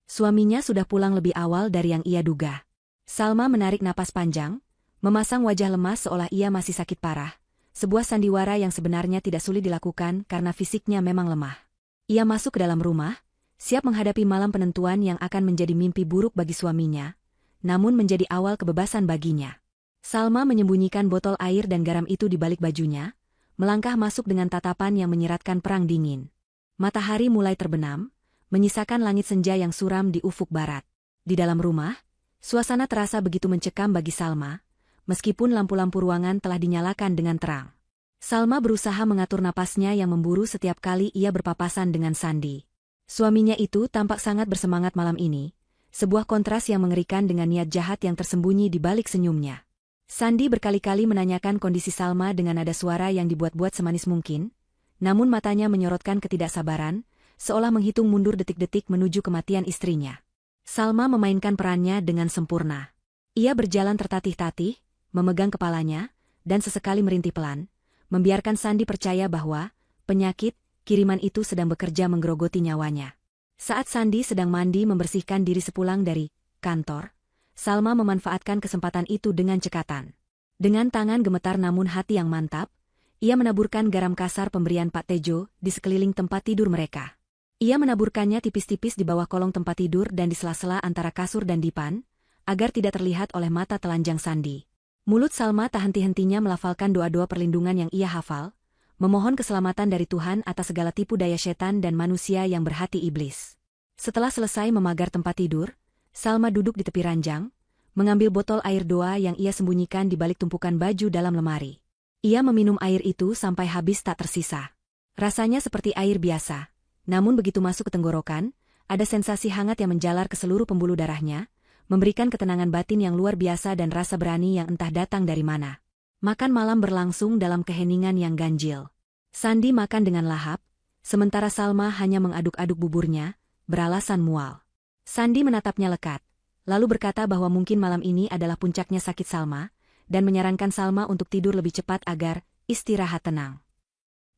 Suaminya sudah pulang lebih awal dari yang ia duga. Salma menarik napas panjang, memasang wajah lemas seolah ia masih sakit parah. Sebuah sandiwara yang sebenarnya tidak sulit dilakukan karena fisiknya memang lemah. Ia masuk ke dalam rumah, siap menghadapi malam penentuan yang akan menjadi mimpi buruk bagi suaminya, namun menjadi awal kebebasan baginya. Salma menyembunyikan botol air dan garam itu di balik bajunya, melangkah masuk dengan tatapan yang menyiratkan perang dingin. Matahari mulai terbenam, menyisakan langit senja yang suram di ufuk barat. Di dalam rumah, suasana terasa begitu mencekam bagi Salma, meskipun lampu-lampu ruangan telah dinyalakan dengan terang. Salma berusaha mengatur napasnya yang memburu setiap kali ia berpapasan dengan Sandi. Suaminya itu tampak sangat bersemangat malam ini, sebuah kontras yang mengerikan dengan niat jahat yang tersembunyi di balik senyumnya. Sandi berkali-kali menanyakan kondisi Salma dengan nada suara yang dibuat-buat semanis mungkin, namun matanya menyorotkan ketidaksabaran, seolah menghitung mundur detik-detik menuju kematian istrinya. Salma memainkan perannya dengan sempurna. Ia berjalan tertatih-tatih, memegang kepalanya, dan sesekali merintih pelan, membiarkan Sandi percaya bahwa penyakit, kiriman itu sedang bekerja menggerogoti nyawanya. Saat Sandi sedang mandi membersihkan diri sepulang dari kantor, Salma memanfaatkan kesempatan itu dengan cekatan. Dengan tangan gemetar namun hati yang mantap, ia menaburkan garam kasar pemberian Pak Tejo di sekeliling tempat tidur mereka. Ia menaburkannya tipis-tipis di bawah kolong tempat tidur dan di sela-sela antara kasur dan dipan, agar tidak terlihat oleh mata telanjang Sandi. Mulut Salma tak henti-hentinya melafalkan doa-doa perlindungan yang ia hafal, memohon keselamatan dari Tuhan atas segala tipu daya setan dan manusia yang berhati iblis. Setelah selesai memagar tempat tidur, Salma duduk di tepi ranjang, mengambil botol air doa yang ia sembunyikan di balik tumpukan baju dalam lemari. Ia meminum air itu sampai habis tak tersisa. Rasanya seperti air biasa, namun begitu masuk ke tenggorokan, ada sensasi hangat yang menjalar ke seluruh pembuluh darahnya, memberikan ketenangan batin yang luar biasa dan rasa berani yang entah datang dari mana. Makan malam berlangsung dalam keheningan yang ganjil. Sandi makan dengan lahap, sementara Salma hanya mengaduk-aduk buburnya, beralasan mual. Sandi menatapnya lekat, lalu berkata bahwa mungkin malam ini adalah puncaknya sakit Salma, dan menyarankan Salma untuk tidur lebih cepat agar istirahat tenang.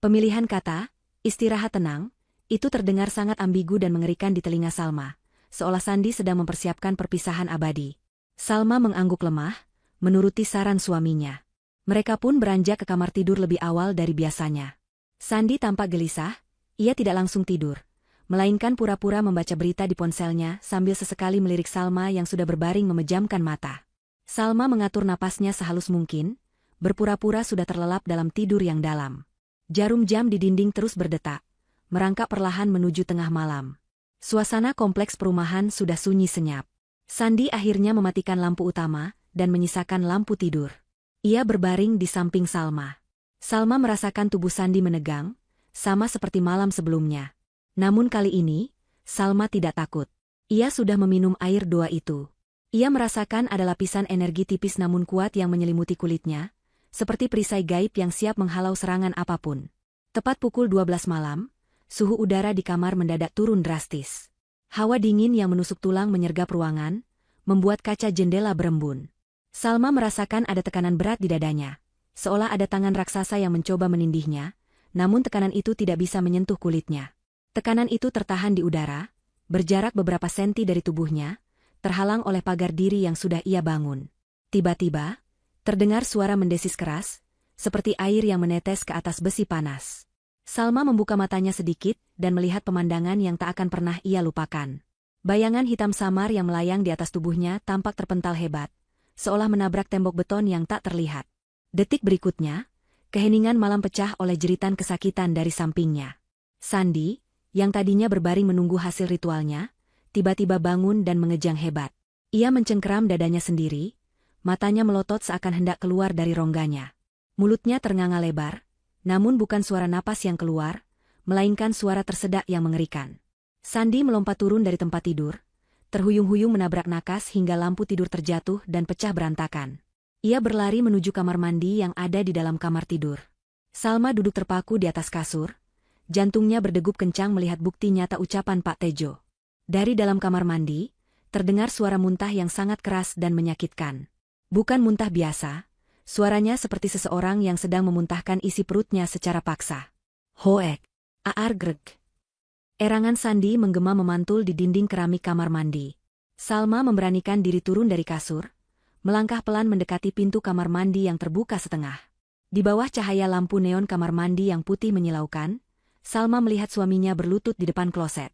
Pemilihan kata, istirahat tenang, itu terdengar sangat ambigu dan mengerikan di telinga Salma, seolah Sandi sedang mempersiapkan perpisahan abadi. Salma mengangguk lemah, menuruti saran suaminya. Mereka pun beranjak ke kamar tidur lebih awal dari biasanya. Sandi tampak gelisah, ia tidak langsung tidur, melainkan pura-pura membaca berita di ponselnya sambil sesekali melirik Salma yang sudah berbaring memejamkan mata. Salma mengatur napasnya sehalus mungkin, berpura-pura sudah terlelap dalam tidur yang dalam. Jarum jam di dinding terus berdetak, merangkak perlahan menuju tengah malam. Suasana kompleks perumahan sudah sunyi senyap. Sandi akhirnya mematikan lampu utama dan menyisakan lampu tidur. Ia berbaring di samping Salma. Salma merasakan tubuh Sandi menegang, sama seperti malam sebelumnya. Namun kali ini, Salma tidak takut. Ia sudah meminum air doa itu. Ia merasakan ada lapisan energi tipis namun kuat yang menyelimuti kulitnya, seperti perisai gaib yang siap menghalau serangan apapun. Tepat pukul 12 malam, suhu udara di kamar mendadak turun drastis. Hawa dingin yang menusuk tulang menyergap ruangan, membuat kaca jendela berembun. Salma merasakan ada tekanan berat di dadanya, seolah ada tangan raksasa yang mencoba menindihnya, namun tekanan itu tidak bisa menyentuh kulitnya. Tekanan itu tertahan di udara, berjarak beberapa senti dari tubuhnya, terhalang oleh pagar diri yang sudah ia bangun. Tiba-tiba, terdengar suara mendesis keras, seperti air yang menetes ke atas besi panas. Salma membuka matanya sedikit dan melihat pemandangan yang tak akan pernah ia lupakan. Bayangan hitam samar yang melayang di atas tubuhnya tampak terpental hebat, seolah menabrak tembok beton yang tak terlihat. Detik berikutnya, keheningan malam pecah oleh jeritan kesakitan dari sampingnya. Sandi, yang tadinya berbaring menunggu hasil ritualnya, tiba-tiba bangun dan mengejang hebat. Ia mencengkeram dadanya sendiri, matanya melotot seakan hendak keluar dari rongganya. Mulutnya ternganga lebar, namun bukan suara napas yang keluar, melainkan suara tersedak yang mengerikan. Sandi melompat turun dari tempat tidur, terhuyung-huyung menabrak nakas hingga lampu tidur terjatuh dan pecah berantakan. Ia berlari menuju kamar mandi yang ada di dalam kamar tidur. Salma duduk terpaku di atas kasur, jantungnya berdegup kencang melihat bukti nyata ucapan Pak Tejo. Dari dalam kamar mandi, terdengar suara muntah yang sangat keras dan menyakitkan. Bukan muntah biasa, suaranya seperti seseorang yang sedang memuntahkan isi perutnya secara paksa. Hoek, aar greg. Erangan Sandi menggema memantul di dinding keramik kamar mandi. Salma memberanikan diri turun dari kasur, melangkah pelan mendekati pintu kamar mandi yang terbuka setengah. Di bawah cahaya lampu neon kamar mandi yang putih menyilaukan, Salma melihat suaminya berlutut di depan kloset.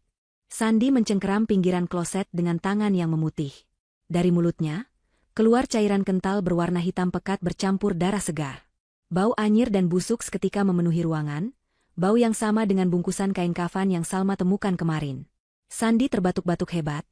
Sandi mencengkeram pinggiran kloset dengan tangan yang memutih. Dari mulutnya, keluar cairan kental berwarna hitam pekat bercampur darah segar. Bau anyir dan busuk seketika memenuhi ruangan, bau yang sama dengan bungkusan kain kafan yang Salma temukan kemarin. Sandi terbatuk-batuk hebat,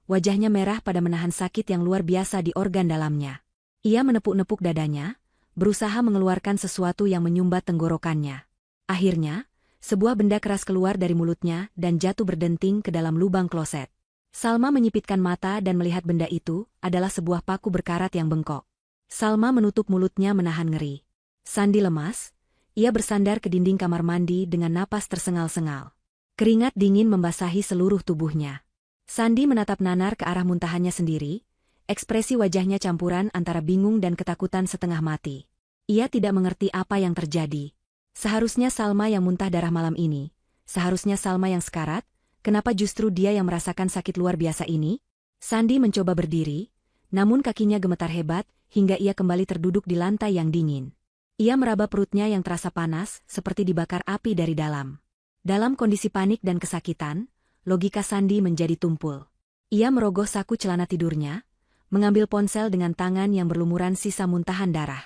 wajahnya merah pada menahan sakit yang luar biasa di organ dalamnya. Ia menepuk-nepuk dadanya, berusaha mengeluarkan sesuatu yang menyumbat tenggorokannya. Akhirnya, sebuah benda keras keluar dari mulutnya dan jatuh berdenting ke dalam lubang kloset. Salma menyipitkan mata dan melihat benda itu adalah sebuah paku berkarat yang bengkok. Salma menutup mulutnya menahan ngeri. Sandi lemas, ia bersandar ke dinding kamar mandi dengan napas tersengal-sengal. Keringat dingin membasahi seluruh tubuhnya. Sandi menatap nanar ke arah muntahannya sendiri, ekspresi wajahnya campuran antara bingung dan ketakutan setengah mati. Ia tidak mengerti apa yang terjadi. Seharusnya Salma yang muntah darah malam ini, seharusnya Salma yang sekarat, kenapa justru dia yang merasakan sakit luar biasa ini? Sandi mencoba berdiri, namun kakinya gemetar hebat, hingga ia kembali terduduk di lantai yang dingin. Ia meraba perutnya yang terasa panas, seperti dibakar api dari dalam. Dalam kondisi panik dan kesakitan, logika Sandi menjadi tumpul. Ia merogoh saku celana tidurnya, mengambil ponsel dengan tangan yang berlumuran sisa muntahan darah.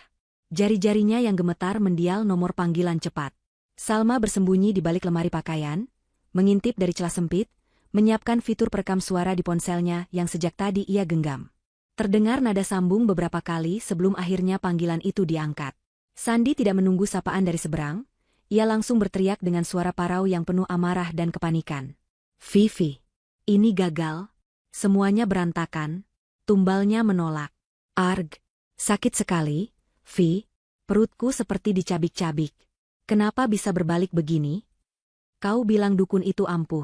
Jari-jarinya yang gemetar mendial nomor panggilan cepat. Salma bersembunyi di balik lemari pakaian, mengintip dari celah sempit, menyiapkan fitur perekam suara di ponselnya yang sejak tadi ia genggam. Terdengar nada sambung beberapa kali sebelum akhirnya panggilan itu diangkat. Sandi tidak menunggu sapaan dari seberang, ia langsung berteriak dengan suara parau yang penuh amarah dan kepanikan. Vivi, ini gagal, semuanya berantakan, tumbalnya menolak. Arg, sakit sekali. Vi, perutku seperti dicabik-cabik. Kenapa bisa berbalik begini? Kau bilang dukun itu ampuh.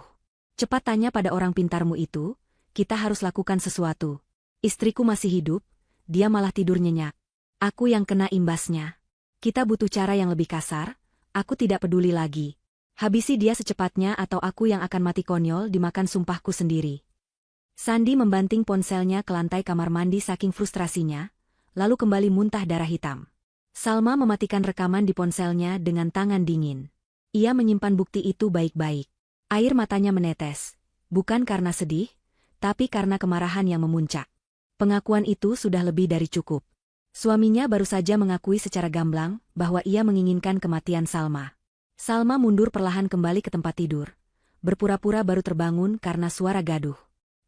Cepat tanya pada orang pintarmu itu, kita harus lakukan sesuatu. Istriku masih hidup, dia malah tidur nyenyak. Aku yang kena imbasnya. Kita butuh cara yang lebih kasar, aku tidak peduli lagi. Habisi dia secepatnya atau aku yang akan mati konyol dimakan sumpahku sendiri. Sandi membanting ponselnya ke lantai kamar mandi saking frustrasinya, lalu kembali muntah darah hitam. Salma mematikan rekaman di ponselnya dengan tangan dingin. Ia menyimpan bukti itu baik-baik. Air matanya menetes, bukan karena sedih, tapi karena kemarahan yang memuncak. Pengakuan itu sudah lebih dari cukup. Suaminya baru saja mengakui secara gamblang bahwa ia menginginkan kematian Salma. Salma mundur perlahan kembali ke tempat tidur, berpura-pura baru terbangun karena suara gaduh.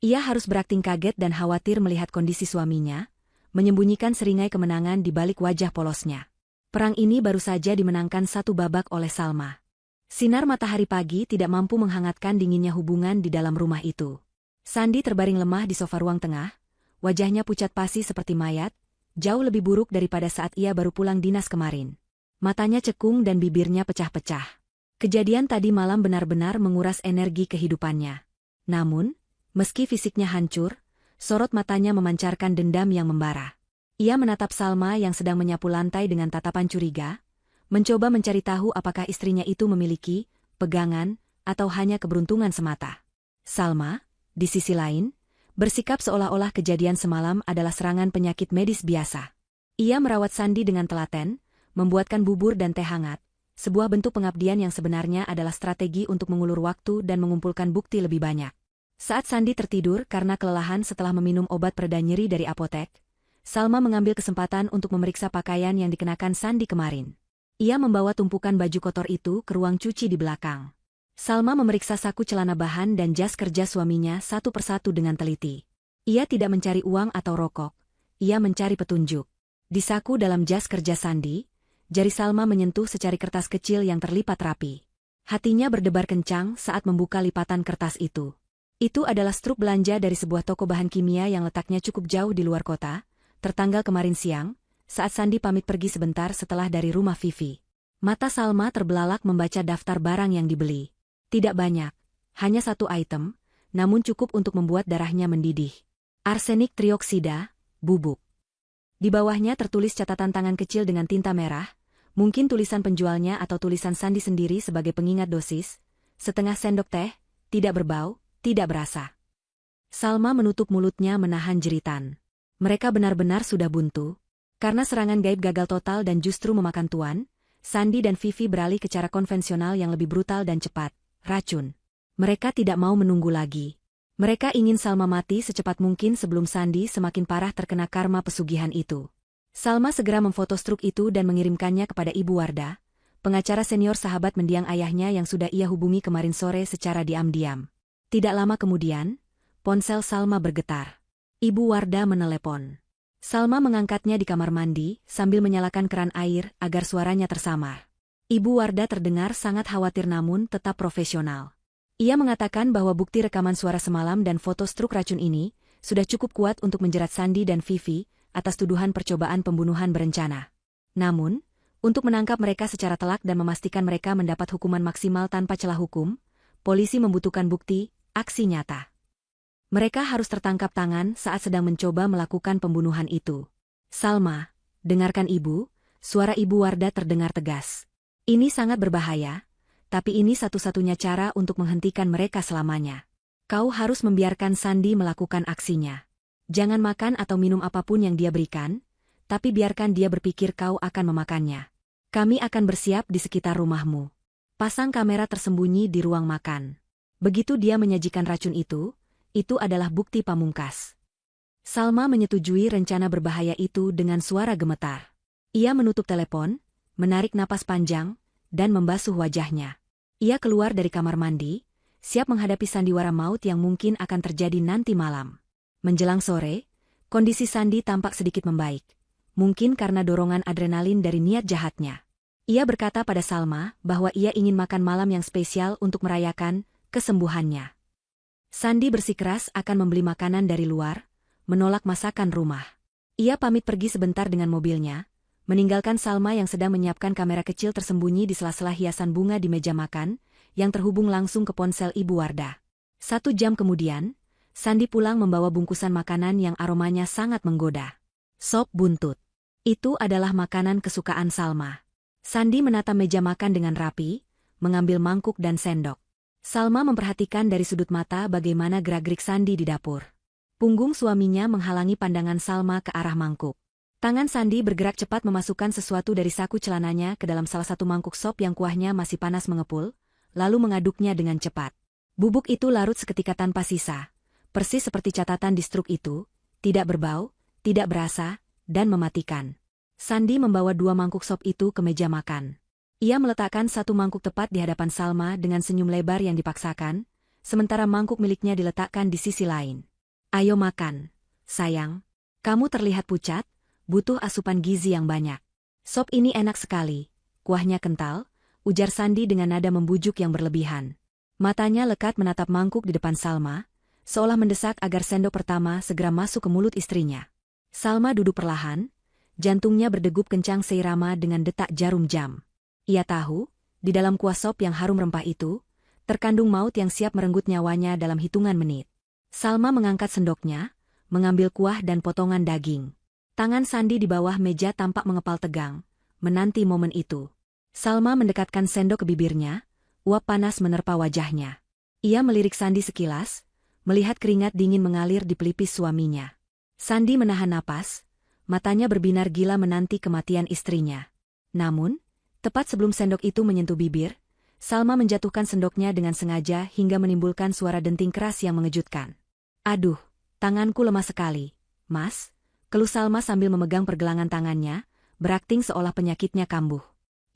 Ia harus berakting kaget dan khawatir melihat kondisi suaminya, menyembunyikan seringai kemenangan di balik wajah polosnya. Perang ini baru saja dimenangkan satu babak oleh Salma. Sinar matahari pagi tidak mampu menghangatkan dinginnya hubungan di dalam rumah itu. Sandi terbaring lemah di sofa ruang tengah, wajahnya pucat pasi seperti mayat, jauh lebih buruk daripada saat ia baru pulang dinas kemarin. Matanya cekung dan bibirnya pecah-pecah. Kejadian tadi malam benar-benar menguras energi kehidupannya. Namun, meski fisiknya hancur, sorot matanya memancarkan dendam yang membara. Ia menatap Salma yang sedang menyapu lantai dengan tatapan curiga, mencoba mencari tahu apakah istrinya itu memiliki pegangan atau hanya keberuntungan semata. Salma, di sisi lain, bersikap seolah-olah kejadian semalam adalah serangan penyakit medis biasa. Ia merawat Sandi dengan telaten, membuatkan bubur dan teh hangat, sebuah bentuk pengabdian yang sebenarnya adalah strategi untuk mengulur waktu dan mengumpulkan bukti lebih banyak. Saat Sandi tertidur karena kelelahan setelah meminum obat pereda nyeri dari apotek, Salma mengambil kesempatan untuk memeriksa pakaian yang dikenakan Sandi kemarin. Ia membawa tumpukan baju kotor itu ke ruang cuci di belakang. Salma memeriksa saku celana bahan dan jas kerja suaminya satu persatu dengan teliti. Ia tidak mencari uang atau rokok, ia mencari petunjuk. Di saku dalam jas kerja Sandi, jari Salma menyentuh secari kertas kecil yang terlipat rapi. Hatinya berdebar kencang saat membuka lipatan kertas itu. Itu adalah struk belanja dari sebuah toko bahan kimia yang letaknya cukup jauh di luar kota, tertanggal kemarin siang, saat Sandi pamit pergi sebentar setelah dari rumah Vivi. Mata Salma terbelalak membaca daftar barang yang dibeli. Tidak banyak, hanya satu item, namun cukup untuk membuat darahnya mendidih. Arsenik trioksida, bubuk. Di bawahnya tertulis catatan tangan kecil dengan tinta merah, mungkin tulisan penjualnya atau tulisan Sandi sendiri sebagai pengingat dosis, setengah sendok teh, tidak berbau, tidak berasa. Salma menutup mulutnya menahan jeritan. Mereka benar-benar sudah buntu. Karena serangan gaib gagal total dan justru memakan tuan, Sandi dan Vivi beralih ke cara konvensional yang lebih brutal dan cepat. Racun. Mereka tidak mau menunggu lagi. Mereka ingin Salma mati secepat mungkin sebelum Sandi semakin parah terkena karma pesugihan itu. Salma segera memfoto struk itu dan mengirimkannya kepada Ibu Wardah, pengacara senior sahabat mendiang ayahnya yang sudah ia hubungi kemarin sore secara diam-diam. Tidak lama kemudian, ponsel Salma bergetar. Ibu Wardah menelepon. Salma mengangkatnya di kamar mandi sambil menyalakan keran air agar suaranya tersamar. Ibu Wardah terdengar sangat khawatir namun tetap profesional. Ia mengatakan bahwa bukti rekaman suara semalam dan foto struk racun ini sudah cukup kuat untuk menjerat Sandi dan Vivi atas tuduhan percobaan pembunuhan berencana. Namun, untuk menangkap mereka secara telak dan memastikan mereka mendapat hukuman maksimal tanpa celah hukum, polisi membutuhkan bukti, aksi nyata. Mereka harus tertangkap tangan saat sedang mencoba melakukan pembunuhan itu. Salma, dengarkan ibu, suara Ibu Wardah terdengar tegas. Ini sangat berbahaya, tapi ini satu-satunya cara untuk menghentikan mereka selamanya. Kau harus membiarkan Sandi melakukan aksinya. Jangan makan atau minum apapun yang dia berikan, tapi biarkan dia berpikir kau akan memakannya. Kami akan bersiap di sekitar rumahmu. Pasang kamera tersembunyi di ruang makan. Begitu dia menyajikan racun itu adalah bukti pamungkas. Salma menyetujui rencana berbahaya itu dengan suara gemetar. Ia menutup telepon, menarik napas panjang, dan membasuh wajahnya. Ia keluar dari kamar mandi, siap menghadapi sandiwara maut yang mungkin akan terjadi nanti malam. Menjelang sore, kondisi Sandi tampak sedikit membaik. Mungkin karena dorongan adrenalin dari niat jahatnya. Ia berkata pada Salma bahwa ia ingin makan malam yang spesial untuk merayakan kesembuhannya. Sandi bersikeras akan membeli makanan dari luar, menolak masakan rumah. Ia pamit pergi sebentar dengan mobilnya, meninggalkan Salma yang sedang menyiapkan kamera kecil tersembunyi di sela-sela hiasan bunga di meja makan, yang terhubung langsung ke ponsel Ibu Wardah. 1 jam kemudian, Sandi pulang membawa bungkusan makanan yang aromanya sangat menggoda. Sop buntut. Itu adalah makanan kesukaan Salma. Sandi menata meja makan dengan rapi, mengambil mangkuk dan sendok. Salma memperhatikan dari sudut mata bagaimana gerak-gerik Sandi di dapur. Punggung suaminya menghalangi pandangan Salma ke arah mangkuk. Tangan Sandi bergerak cepat memasukkan sesuatu dari saku celananya ke dalam salah satu mangkuk sop yang kuahnya masih panas mengepul, lalu mengaduknya dengan cepat. Bubuk itu larut seketika tanpa sisa, persis seperti catatan di struk itu, tidak berbau, tidak berasa, dan mematikan. Sandi membawa 2 mangkuk sop itu ke meja makan. Ia meletakkan 1 mangkuk tepat di hadapan Salma dengan senyum lebar yang dipaksakan, sementara mangkuk miliknya diletakkan di sisi lain. Ayo makan, sayang. Kamu terlihat pucat, butuh asupan gizi yang banyak. Sop ini enak sekali, kuahnya kental, ujar Sandi dengan nada membujuk yang berlebihan. Matanya lekat menatap mangkuk di depan Salma, seolah mendesak agar sendok pertama segera masuk ke mulut istrinya. Salma duduk perlahan, jantungnya berdegup kencang seirama dengan detak jarum jam. Ia tahu, di dalam kuah sop yang harum rempah itu, terkandung maut yang siap merenggut nyawanya dalam hitungan menit. Salma mengangkat sendoknya, mengambil kuah dan potongan daging. Tangan Sandi di bawah meja tampak mengepal tegang, menanti momen itu. Salma mendekatkan sendok ke bibirnya, uap panas menerpa wajahnya. Ia melirik Sandi sekilas, melihat keringat dingin mengalir di pelipis suaminya. Sandi menahan napas, matanya berbinar gila menanti kematian istrinya. Namun, tepat sebelum sendok itu menyentuh bibir, Salma menjatuhkan sendoknya dengan sengaja hingga menimbulkan suara denting keras yang mengejutkan. "Aduh, tanganku lemah sekali, Mas," keluh Salma sambil memegang pergelangan tangannya, berakting seolah penyakitnya kambuh.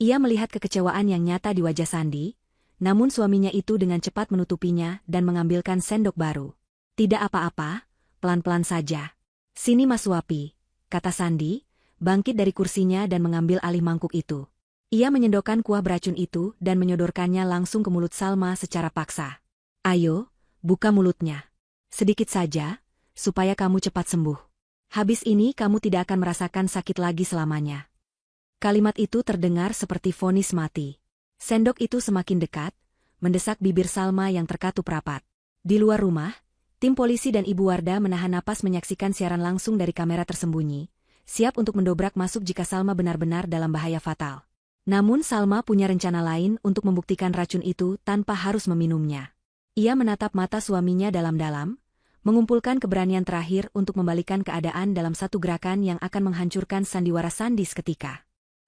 Ia melihat kekecewaan yang nyata di wajah Sandi, namun suaminya itu dengan cepat menutupinya dan mengambilkan sendok baru. "Tidak apa-apa, pelan-pelan saja. Sini Mas suapi," kata Sandi, bangkit dari kursinya dan mengambil alih mangkuk itu. Ia menyendokkan kuah beracun itu dan menyodorkannya langsung ke mulut Salma secara paksa. "Ayo, buka mulutnya. Sedikit saja, supaya kamu cepat sembuh. Habis ini kamu tidak akan merasakan sakit lagi selamanya." Kalimat itu terdengar seperti vonis mati. Sendok itu semakin dekat, mendesak bibir Salma yang terkatup rapat. Di luar rumah, tim polisi dan Ibu Wardah menahan napas menyaksikan siaran langsung dari kamera tersembunyi, siap untuk mendobrak masuk jika Salma benar-benar dalam bahaya fatal. Namun Salma punya rencana lain untuk membuktikan racun itu tanpa harus meminumnya. Ia menatap mata suaminya dalam-dalam, mengumpulkan keberanian terakhir untuk membalikan keadaan dalam satu gerakan yang akan menghancurkan sandiwara Sandi seketika.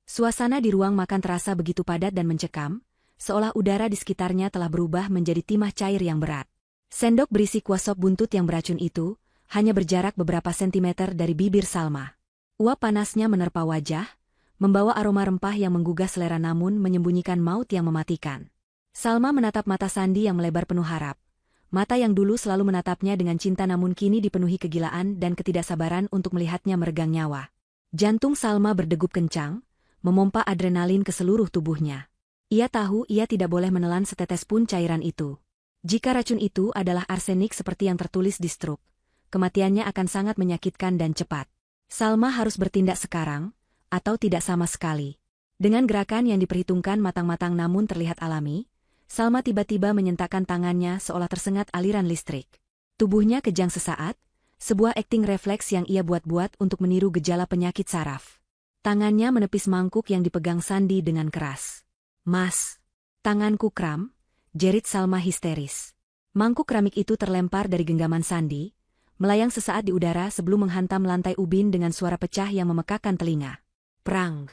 Suasana di ruang makan terasa begitu padat dan mencekam, seolah udara di sekitarnya telah berubah menjadi timah cair yang berat. Sendok berisi kuah sop buntut yang beracun itu, hanya berjarak beberapa sentimeter dari bibir Salma. Uap panasnya menerpa wajah, membawa aroma rempah yang menggugah selera namun menyembunyikan maut yang mematikan. Salma menatap mata Sandi yang melebar penuh harap. Mata yang dulu selalu menatapnya dengan cinta namun kini dipenuhi kegilaan dan ketidaksabaran untuk melihatnya meregang nyawa. Jantung Salma berdegup kencang, memompa adrenalin ke seluruh tubuhnya. Ia tahu ia tidak boleh menelan setetes pun cairan itu. Jika racun itu adalah arsenik seperti yang tertulis di struk, kematiannya akan sangat menyakitkan dan cepat. Salma harus bertindak sekarang, atau tidak sama sekali. Dengan gerakan yang diperhitungkan matang-matang namun terlihat alami, Salma tiba-tiba menyentakkan tangannya seolah tersengat aliran listrik. Tubuhnya kejang sesaat, sebuah akting refleks yang ia buat-buat untuk meniru gejala penyakit saraf. Tangannya menepis mangkuk yang dipegang Sandi dengan keras. "Mas, tanganku kram," jerit Salma histeris. Mangkuk keramik itu terlempar dari genggaman Sandi, melayang sesaat di udara sebelum menghantam lantai ubin dengan suara pecah yang memekakan telinga. Prang!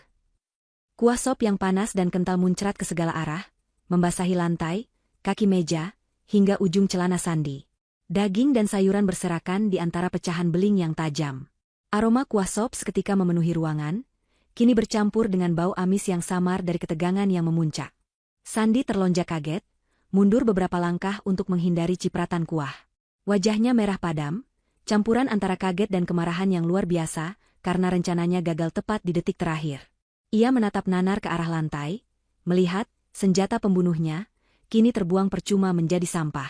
Kuah sop yang panas dan kental muncrat ke segala arah, membasahi lantai, kaki meja, hingga ujung celana Sandi. Daging dan sayuran berserakan di antara pecahan beling yang tajam. Aroma kuah sop seketika memenuhi ruangan, kini bercampur dengan bau amis yang samar dari ketegangan yang memuncak. Sandi terlonjak kaget, mundur beberapa langkah untuk menghindari cipratan kuah. Wajahnya merah padam, campuran antara kaget dan kemarahan yang luar biasa, karena rencananya gagal tepat di detik terakhir. Ia menatap nanar ke arah lantai, melihat senjata pembunuhnya kini terbuang percuma menjadi sampah.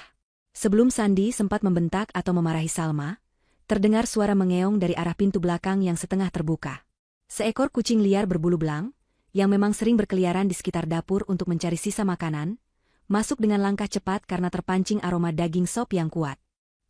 Sebelum Sandi sempat membentak atau memarahi Salma, terdengar suara mengeong dari arah pintu belakang yang setengah terbuka. Seekor kucing liar berbulu belang, yang memang sering berkeliaran di sekitar dapur untuk mencari sisa makanan, masuk dengan langkah cepat karena terpancing aroma daging sop yang kuat.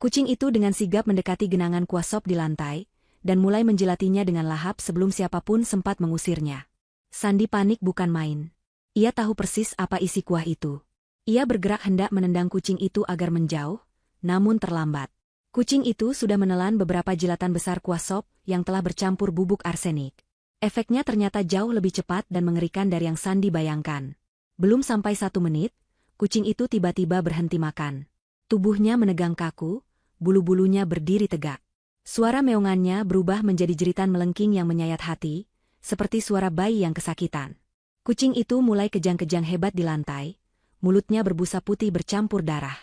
Kucing itu dengan sigap mendekati genangan kuah sop di lantai, dan mulai menjilatinya dengan lahap sebelum siapapun sempat mengusirnya. Sandi panik bukan main. Ia tahu persis apa isi kuah itu. Ia bergerak hendak menendang kucing itu agar menjauh, namun terlambat. Kucing itu sudah menelan beberapa jilatan besar kuah sop yang telah bercampur bubuk arsenik. Efeknya ternyata jauh lebih cepat dan mengerikan dari yang Sandi bayangkan. Belum sampai 1 menit, kucing itu tiba-tiba berhenti makan. Tubuhnya menegang kaku, bulu-bulunya berdiri tegak. Suara meongannya berubah menjadi jeritan melengking yang menyayat hati, seperti suara bayi yang kesakitan. Kucing itu mulai kejang-kejang hebat di lantai, mulutnya berbusa putih bercampur darah.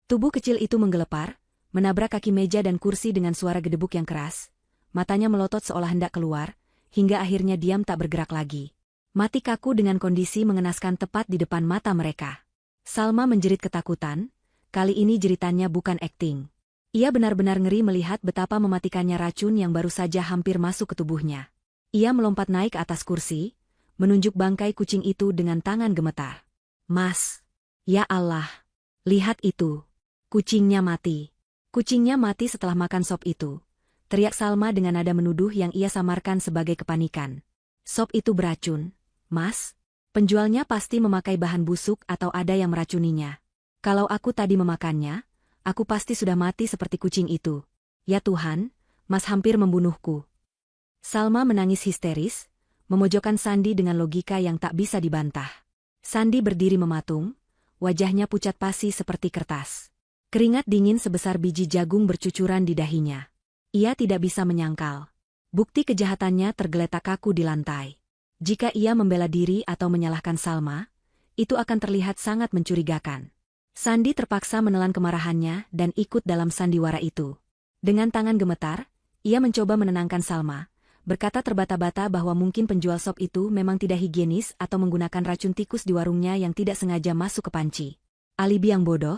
Tubuh kecil itu menggelepar, menabrak kaki meja dan kursi dengan suara gedebuk yang keras, matanya melotot seolah hendak keluar, hingga akhirnya diam tak bergerak lagi. Mati kaku dengan kondisi mengenaskan tepat di depan mata mereka. Salma menjerit ketakutan, kali ini jeritannya bukan akting. Ia benar-benar ngeri melihat betapa mematikannya racun yang baru saja hampir masuk ke tubuhnya. Ia melompat naik ke atas kursi, menunjuk bangkai kucing itu dengan tangan gemetar. Mas! Ya Allah! Lihat itu! Kucingnya mati! Kucingnya mati setelah makan sop itu. Teriak Salma dengan nada menuduh yang ia samarkan sebagai kepanikan. Sop itu beracun, Mas? Penjualnya pasti memakai bahan busuk atau ada yang meracuninya. Kalau aku tadi memakannya, aku pasti sudah mati seperti kucing itu. Ya Tuhan, Mas hampir membunuhku. Salma menangis histeris, memojokkan Sandi dengan logika yang tak bisa dibantah. Sandi berdiri mematung, wajahnya pucat pasi seperti kertas. Keringat dingin sebesar biji jagung bercucuran di dahinya. Ia tidak bisa menyangkal. Bukti kejahatannya tergeletak kaku di lantai. Jika ia membela diri atau menyalahkan Salma, itu akan terlihat sangat mencurigakan. Sandi terpaksa menelan kemarahannya dan ikut dalam sandiwara itu. Dengan tangan gemetar, ia mencoba menenangkan Salma, berkata terbata-bata bahwa mungkin penjual sop itu memang tidak higienis atau menggunakan racun tikus di warungnya yang tidak sengaja masuk ke panci. Alibi yang bodoh,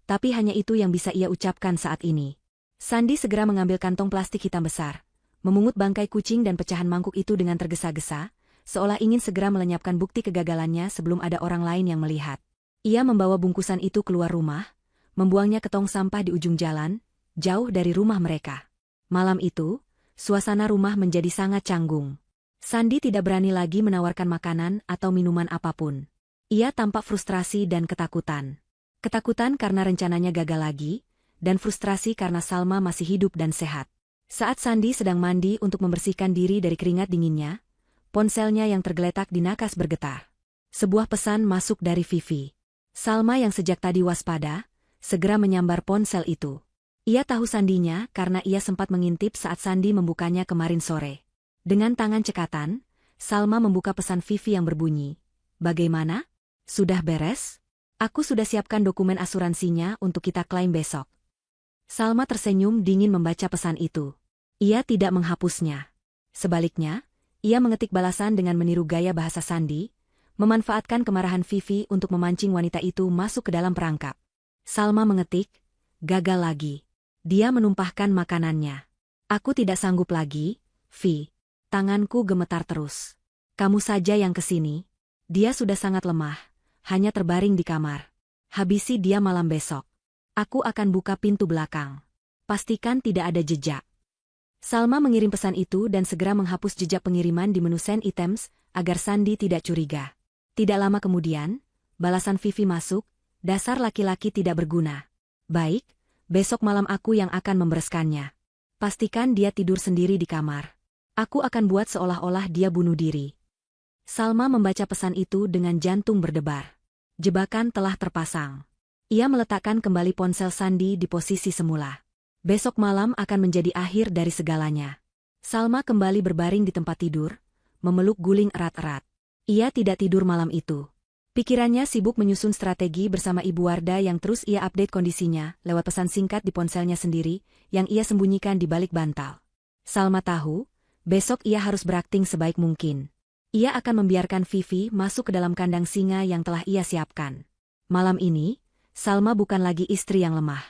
tapi hanya itu yang bisa ia ucapkan saat ini. Sandi segera mengambil kantong plastik hitam besar, memungut bangkai kucing dan pecahan mangkuk itu dengan tergesa-gesa, seolah ingin segera melenyapkan bukti kegagalannya sebelum ada orang lain yang melihat. Ia membawa bungkusan itu keluar rumah, membuangnya ke tong sampah di ujung jalan, jauh dari rumah mereka. Malam itu, suasana rumah menjadi sangat canggung. Sandi tidak berani lagi menawarkan makanan atau minuman apapun. Ia tampak frustrasi dan ketakutan. Ketakutan karena rencananya gagal lagi, dan frustrasi karena Salma masih hidup dan sehat. Saat Sandi sedang mandi untuk membersihkan diri dari keringat dinginnya, ponselnya yang tergeletak di nakas bergetar. Sebuah pesan masuk dari Vivi. Salma yang sejak tadi waspada, segera menyambar ponsel itu. Ia tahu Sandinya karena ia sempat mengintip saat Sandi membukanya kemarin sore. Dengan tangan cekatan, Salma membuka pesan Vivi yang berbunyi, "Bagaimana? Sudah beres? Aku sudah siapkan dokumen asuransinya untuk kita klaim besok." Salma tersenyum dingin membaca pesan itu. Ia tidak menghapusnya. Sebaliknya, ia mengetik balasan dengan meniru gaya bahasa Sandi, memanfaatkan kemarahan Vivi untuk memancing wanita itu masuk ke dalam perangkap. Salma mengetik, "Gagal lagi." Dia menumpahkan makanannya. "Aku tidak sanggup lagi, Vi." Tanganku gemetar terus. "Kamu saja yang kesini." Dia sudah sangat lemah, hanya terbaring di kamar. "Habisi dia malam besok. Aku akan buka pintu belakang. Pastikan tidak ada jejak." Salma mengirim pesan itu dan segera menghapus jejak pengiriman di menu send items agar Sandi tidak curiga. Tidak lama kemudian, balasan Vivi masuk, "Dasar laki-laki tidak berguna. Baik, besok malam aku yang akan membereskannya. Pastikan dia tidur sendiri di kamar. Aku akan buat seolah-olah dia bunuh diri." Salma membaca pesan itu dengan jantung berdebar. Jebakan telah terpasang. Ia meletakkan kembali ponsel Sandi di posisi semula. Besok malam akan menjadi akhir dari segalanya. Salma kembali berbaring di tempat tidur, memeluk guling erat-erat. Ia tidak tidur malam itu. Pikirannya sibuk menyusun strategi bersama Ibu Wardah yang terus ia update kondisinya lewat pesan singkat di ponselnya sendiri yang ia sembunyikan di balik bantal. Salma tahu, besok ia harus berakting sebaik mungkin. Ia akan membiarkan Vivi masuk ke dalam kandang singa yang telah ia siapkan. Malam ini, Salma bukan lagi istri yang lemah.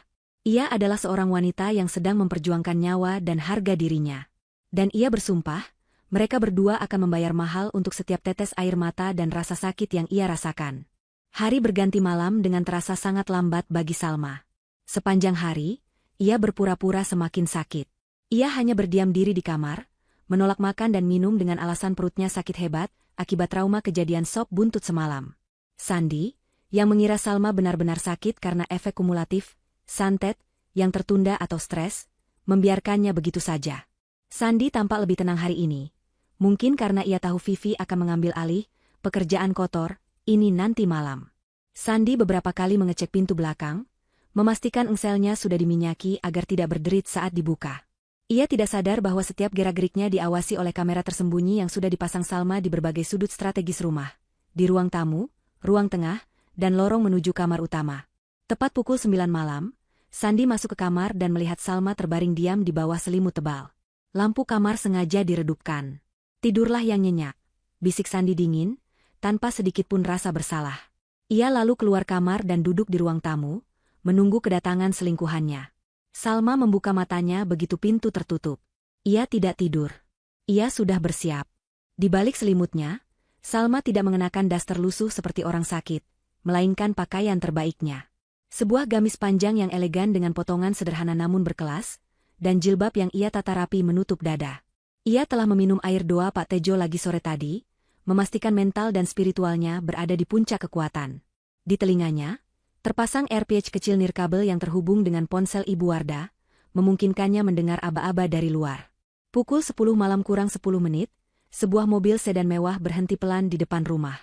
Ia adalah seorang wanita yang sedang memperjuangkan nyawa dan harga dirinya. Dan ia bersumpah, mereka berdua akan membayar mahal untuk setiap tetes air mata dan rasa sakit yang ia rasakan. Hari berganti malam dengan terasa sangat lambat bagi Salma. Sepanjang hari, ia berpura-pura semakin sakit. Ia hanya berdiam diri di kamar, menolak makan dan minum dengan alasan perutnya sakit hebat akibat trauma kejadian sop buntut semalam. Sandi, yang mengira Salma benar-benar sakit karena efek kumulatif, santet, yang tertunda atau stres, membiarkannya begitu saja. Sandi tampak lebih tenang hari ini. Mungkin karena ia tahu Vivi akan mengambil alih pekerjaan kotor ini nanti malam. Sandi beberapa kali mengecek pintu belakang, memastikan engselnya sudah diminyaki agar tidak berderit saat dibuka. Ia tidak sadar bahwa setiap gerak-geriknya diawasi oleh kamera tersembunyi yang sudah dipasang Salma di berbagai sudut strategis rumah, di ruang tamu, ruang tengah, dan lorong menuju kamar utama. Tepat pukul 9 malam, Sandi masuk ke kamar dan melihat Salma terbaring diam di bawah selimut tebal. Lampu kamar sengaja diredupkan. "Tidurlah yang nyenyak," bisik Sandi dingin, tanpa sedikit pun rasa bersalah. Ia lalu keluar kamar dan duduk di ruang tamu, menunggu kedatangan selingkuhannya. Salma membuka matanya begitu pintu tertutup. Ia tidak tidur. Ia sudah bersiap. Di balik selimutnya, Salma tidak mengenakan daster lusuh seperti orang sakit, melainkan pakaian terbaiknya. Sebuah gamis panjang yang elegan dengan potongan sederhana namun berkelas, dan jilbab yang ia tata rapi menutup dada. Ia telah meminum air doa Pak Tejo lagi sore tadi, memastikan mental dan spiritualnya berada di puncak kekuatan. Di telinganya, terpasang AirPods kecil nirkabel yang terhubung dengan ponsel Ibu Wardah, memungkinkannya mendengar aba-aba dari luar. Pukul 10 malam kurang 10 menit, sebuah mobil sedan mewah berhenti pelan di depan rumah.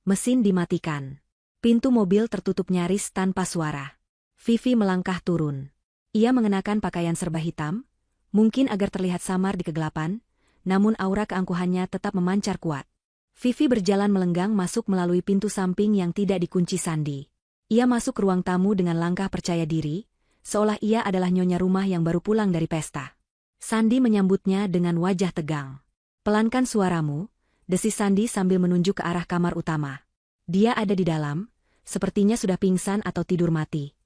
Mesin dimatikan. Pintu mobil tertutup nyaris tanpa suara. Vivi melangkah turun. Ia mengenakan pakaian serba hitam, mungkin agar terlihat samar di kegelapan, namun aura keangkuhannya tetap memancar kuat. Vivi berjalan melenggang masuk melalui pintu samping yang tidak dikunci Sandi. Ia masuk ruang tamu dengan langkah percaya diri, seolah ia adalah nyonya rumah yang baru pulang dari pesta. Sandi menyambutnya dengan wajah tegang. "Pelankan suaramu," desis Sandi sambil menunjuk ke arah kamar utama. Dia ada di dalam, sepertinya sudah pingsan atau tidur mati.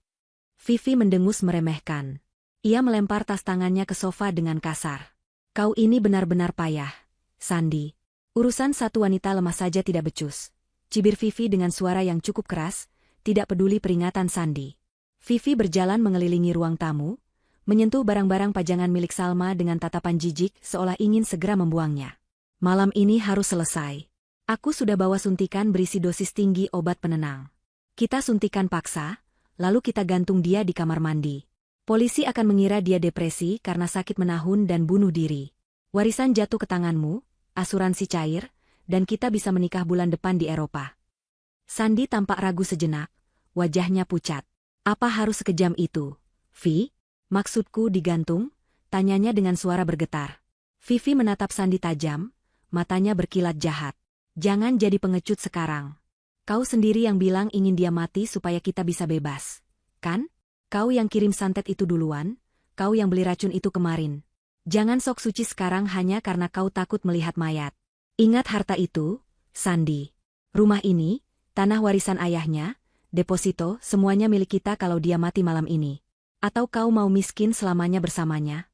Vivi mendengus meremehkan. Ia melempar tas tangannya ke sofa dengan kasar. "Kau ini benar-benar payah, Sandi. Urusan satu wanita lemah saja tidak becus," cibir Vivi dengan suara yang cukup keras, tidak peduli peringatan Sandi. Vivi berjalan mengelilingi ruang tamu, menyentuh barang-barang pajangan milik Salma dengan tatapan jijik seolah ingin segera membuangnya. "Malam ini harus selesai. Aku sudah bawa suntikan berisi dosis tinggi obat penenang. Kita suntikan paksa, lalu kita gantung dia di kamar mandi. Polisi akan mengira dia depresi karena sakit menahun dan bunuh diri. Warisan jatuh ke tanganmu, asuransi cair, dan kita bisa menikah bulan depan di Eropa." Sandi tampak ragu sejenak, wajahnya pucat. "Apa harus sekejam itu, Vi? Maksudku digantung?" tanyanya dengan suara bergetar. Vivi menatap Sandi tajam, matanya berkilat jahat. "Jangan jadi pengecut sekarang. Kau sendiri yang bilang ingin dia mati supaya kita bisa bebas, kan? Kau yang kirim santet itu duluan, kau yang beli racun itu kemarin. Jangan sok suci sekarang hanya karena kau takut melihat mayat. Ingat harta itu, Sandi. Rumah ini, tanah warisan ayahnya, deposito, semuanya milik kita kalau dia mati malam ini. Atau kau mau miskin selamanya bersamanya?"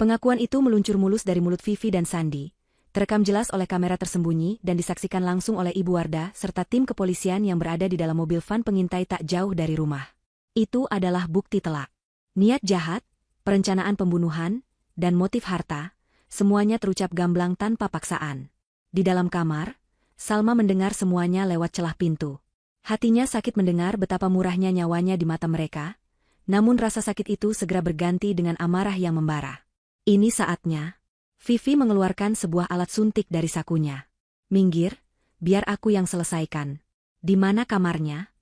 Pengakuan itu meluncur mulus dari mulut Vivi dan Sandi, terekam jelas oleh kamera tersembunyi dan disaksikan langsung oleh Ibu Wardah serta tim kepolisian yang berada di dalam mobil van pengintai tak jauh dari rumah. Itu adalah bukti telak. Niat jahat, perencanaan pembunuhan, dan motif harta, semuanya terucap gamblang tanpa paksaan. Di dalam kamar, Salma mendengar semuanya lewat celah pintu. Hatinya sakit mendengar betapa murahnya nyawanya di mata mereka, namun rasa sakit itu segera berganti dengan amarah yang membara. "Ini saatnya." Vivi mengeluarkan sebuah alat suntik dari sakunya. "Minggir, biar aku yang selesaikan. Di mana kamarnya?"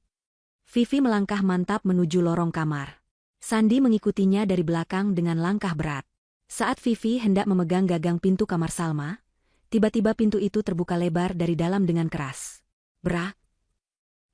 Vivi melangkah mantap menuju lorong kamar. Sandi mengikutinya dari belakang dengan langkah berat. Saat Vivi hendak memegang gagang pintu kamar Salma, tiba-tiba pintu itu terbuka lebar dari dalam dengan keras. Brak!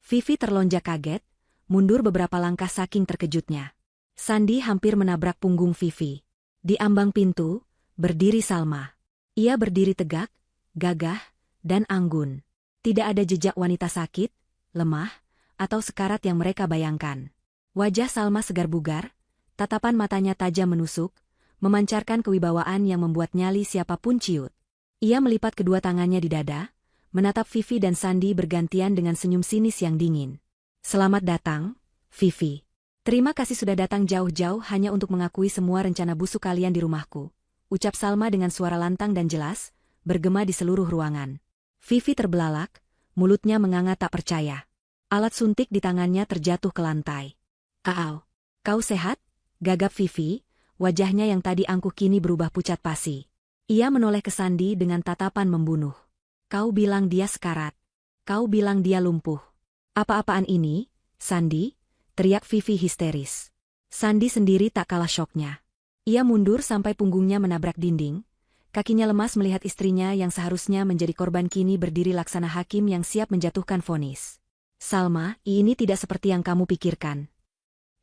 Vivi terlonjak kaget, mundur beberapa langkah saking terkejutnya. Sandi hampir menabrak punggung Vivi. Di ambang pintu, berdiri Salma. Ia berdiri tegak, gagah, dan anggun. Tidak ada jejak wanita sakit, lemah, atau sekarat yang mereka bayangkan. Wajah Salma segar bugar, tatapan matanya tajam menusuk, memancarkan kewibawaan yang membuat nyali siapapun ciut. Ia melipat kedua tangannya di dada, menatap Vivi dan Sandi bergantian dengan senyum sinis yang dingin. "Selamat datang, Vivi. Terima kasih sudah datang jauh-jauh hanya untuk mengakui semua rencana busuk kalian di rumahku," ucap Salma dengan suara lantang dan jelas, bergema di seluruh ruangan. Vivi terbelalak, mulutnya menganga tak percaya. Alat suntik di tangannya terjatuh ke lantai. "Au, kau sehat?" gagap Vivi, wajahnya yang tadi angkuh kini berubah pucat pasi. Ia menoleh ke Sandi dengan tatapan membunuh. "Kau bilang dia sekarat. Kau bilang dia lumpuh. Apa-apaan ini, Sandi?" teriak Vivi histeris. Sandi sendiri tak kalah syoknya. Ia mundur sampai punggungnya menabrak dinding, kakinya lemas melihat istrinya yang seharusnya menjadi korban kini berdiri laksana hakim yang siap menjatuhkan vonis. "Salma, ini tidak seperti yang kamu pikirkan."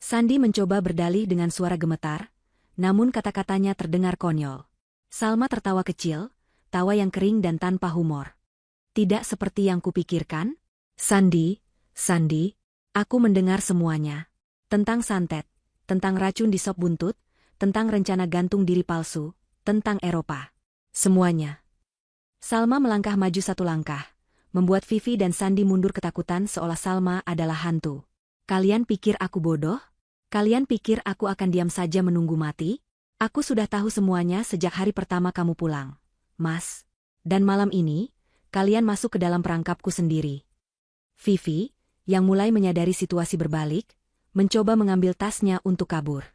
Sandi mencoba berdalih dengan suara gemetar, namun kata-katanya terdengar konyol. Salma tertawa kecil, tawa yang kering dan tanpa humor. "Tidak seperti yang kupikirkan? Sandi, aku mendengar semuanya. Tentang santet, tentang racun di sop buntut, tentang rencana gantung diri palsu, tentang Eropa. Semuanya. Salma melangkah maju satu langkah, membuat Vivi dan Sandi mundur ketakutan seolah Salma adalah hantu. Kalian pikir aku bodoh? Kalian pikir aku akan diam saja menunggu mati? Aku sudah tahu semuanya sejak hari pertama kamu pulang, Mas. Dan malam ini, kalian masuk ke dalam perangkapku sendiri. Vivi, yang mulai menyadari situasi berbalik, mencoba mengambil tasnya untuk kabur.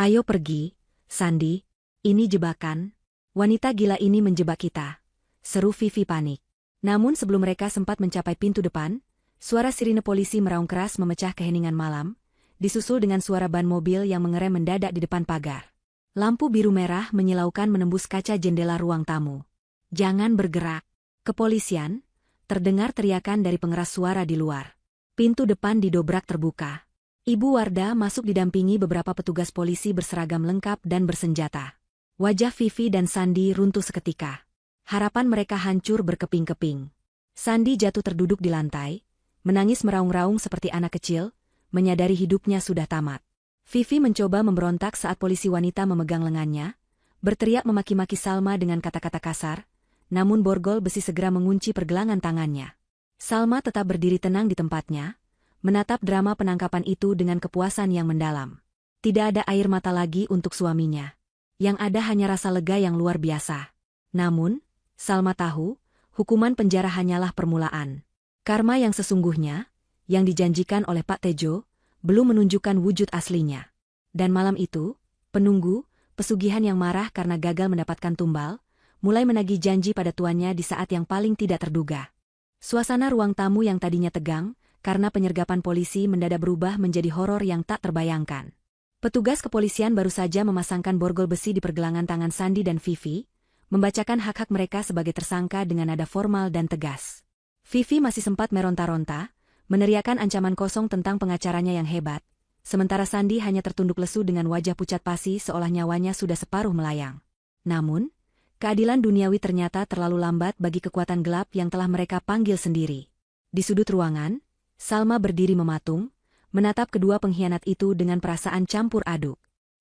Ayo pergi, Sandi. Ini jebakan. Wanita gila ini menjebak kita. Seru Vivi panik. Namun sebelum mereka sempat mencapai pintu depan, suara sirine polisi meraung keras memecah keheningan malam, disusul dengan suara ban mobil yang mengerem mendadak di depan pagar. Lampu biru merah menyilaukan menembus kaca jendela ruang tamu. Jangan bergerak. Kepolisian, terdengar teriakan dari pengeras suara di luar. Pintu depan didobrak terbuka. Ibu Wardah masuk didampingi beberapa petugas polisi berseragam lengkap dan bersenjata. Wajah Vivi dan Sandi runtuh seketika. Harapan mereka hancur berkeping-keping. Sandi jatuh terduduk di lantai, menangis meraung-raung seperti anak kecil, menyadari hidupnya sudah tamat. Vivi mencoba memberontak saat polisi wanita memegang lengannya, berteriak memaki-maki Salma dengan kata-kata kasar, namun borgol besi segera mengunci pergelangan tangannya. Salma tetap berdiri tenang di tempatnya, menatap drama penangkapan itu dengan kepuasan yang mendalam. Tidak ada air mata lagi untuk suaminya. Yang ada hanya rasa lega yang luar biasa. Namun, Salma tahu, hukuman penjara hanyalah permulaan. Karma yang sesungguhnya, yang dijanjikan oleh Pak Tejo, belum menunjukkan wujud aslinya. Dan malam itu, penunggu, pesugihan yang marah karena gagal mendapatkan tumbal, mulai menagih janji pada tuannya di saat yang paling tidak terduga. Suasana ruang tamu yang tadinya tegang, karena penyergapan polisi mendadak berubah menjadi horor yang tak terbayangkan. Petugas kepolisian baru saja memasangkan borgol besi di pergelangan tangan Sandi dan Vivi, membacakan hak-hak mereka sebagai tersangka dengan nada formal dan tegas. Vivi masih sempat meronta-ronta, meneriakan ancaman kosong tentang pengacaranya yang hebat, sementara Sandi hanya tertunduk lesu dengan wajah pucat pasi seolah nyawanya sudah separuh melayang. Namun, keadilan duniawi ternyata terlalu lambat bagi kekuatan gelap yang telah mereka panggil sendiri. Di sudut ruangan, Salma berdiri mematung, menatap kedua pengkhianat itu dengan perasaan campur aduk.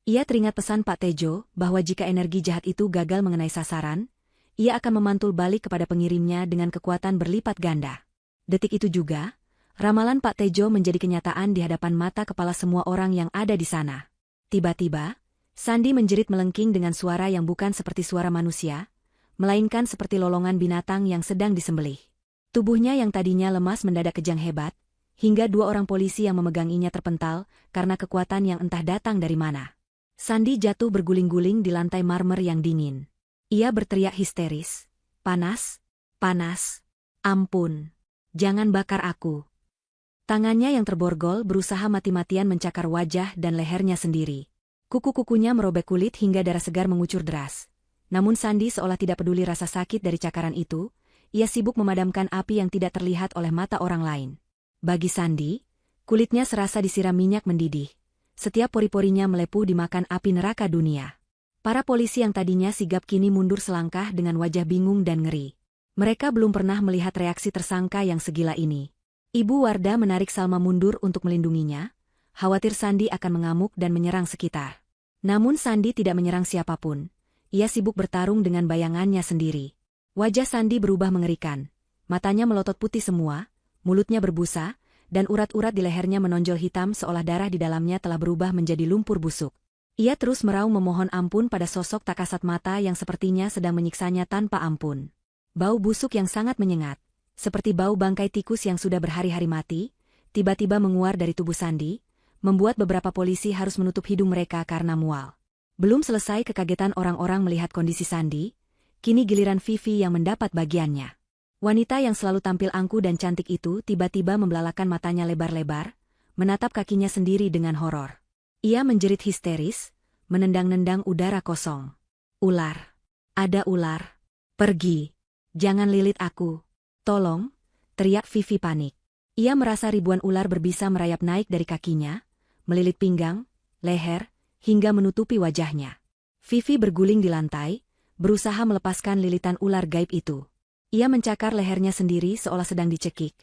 Ia teringat pesan Pak Tejo bahwa jika energi jahat itu gagal mengenai sasaran, ia akan memantul balik kepada pengirimnya dengan kekuatan berlipat ganda. Detik itu juga, ramalan Pak Tejo menjadi kenyataan di hadapan mata kepala semua orang yang ada di sana. Tiba-tiba, Sandi menjerit melengking dengan suara yang bukan seperti suara manusia, melainkan seperti lolongan binatang yang sedang disembelih. Tubuhnya yang tadinya lemas mendadak kejang hebat, hingga dua orang polisi yang memeganginya terpental karena kekuatan yang entah datang dari mana. Sandi jatuh berguling-guling di lantai marmer yang dingin. Ia berteriak histeris, "Panas, panas, ampun, jangan bakar aku." Tangannya yang terborgol berusaha mati-matian mencakar wajah dan lehernya sendiri. Kuku-kukunya merobek kulit hingga darah segar mengucur deras. Namun Sandi seolah tidak peduli rasa sakit dari cakaran itu, ia sibuk memadamkan api yang tidak terlihat oleh mata orang lain. Bagi Sandi, kulitnya serasa disiram minyak mendidih. Setiap pori-porinya melepuh dimakan api neraka dunia. Para polisi yang tadinya sigap kini mundur selangkah dengan wajah bingung dan ngeri. Mereka belum pernah melihat reaksi tersangka yang segila ini. Ibu Wardah menarik Salma mundur untuk melindunginya, khawatir Sandi akan mengamuk dan menyerang sekitar. Namun Sandi tidak menyerang siapapun. Ia sibuk bertarung dengan bayangannya sendiri. Wajah Sandi berubah mengerikan. Matanya melotot putih semua, mulutnya berbusa, dan urat-urat di lehernya menonjol hitam seolah darah di dalamnya telah berubah menjadi lumpur busuk. Ia terus meraung memohon ampun pada sosok tak kasat mata yang sepertinya sedang menyiksanya tanpa ampun. Bau busuk yang sangat menyengat, seperti bau bangkai tikus yang sudah berhari-hari mati, tiba-tiba menguar dari tubuh Sandi, membuat beberapa polisi harus menutup hidung mereka karena mual. Belum selesai kekagetan orang-orang melihat kondisi Sandi, kini giliran Vivi yang mendapat bagiannya. Wanita yang selalu tampil angkuh dan cantik itu tiba-tiba membelalakan matanya lebar-lebar, menatap kakinya sendiri dengan horor. Ia menjerit histeris, menendang-nendang udara kosong. "Ular! Ada ular! Pergi! Jangan lilit aku! Tolong!" teriak Vivi panik. Ia merasa ribuan ular berbisa merayap naik dari kakinya, melilit pinggang, leher, hingga menutupi wajahnya. Vivi berguling di lantai, berusaha melepaskan lilitan ular gaib itu. Ia mencakar lehernya sendiri seolah sedang dicekik.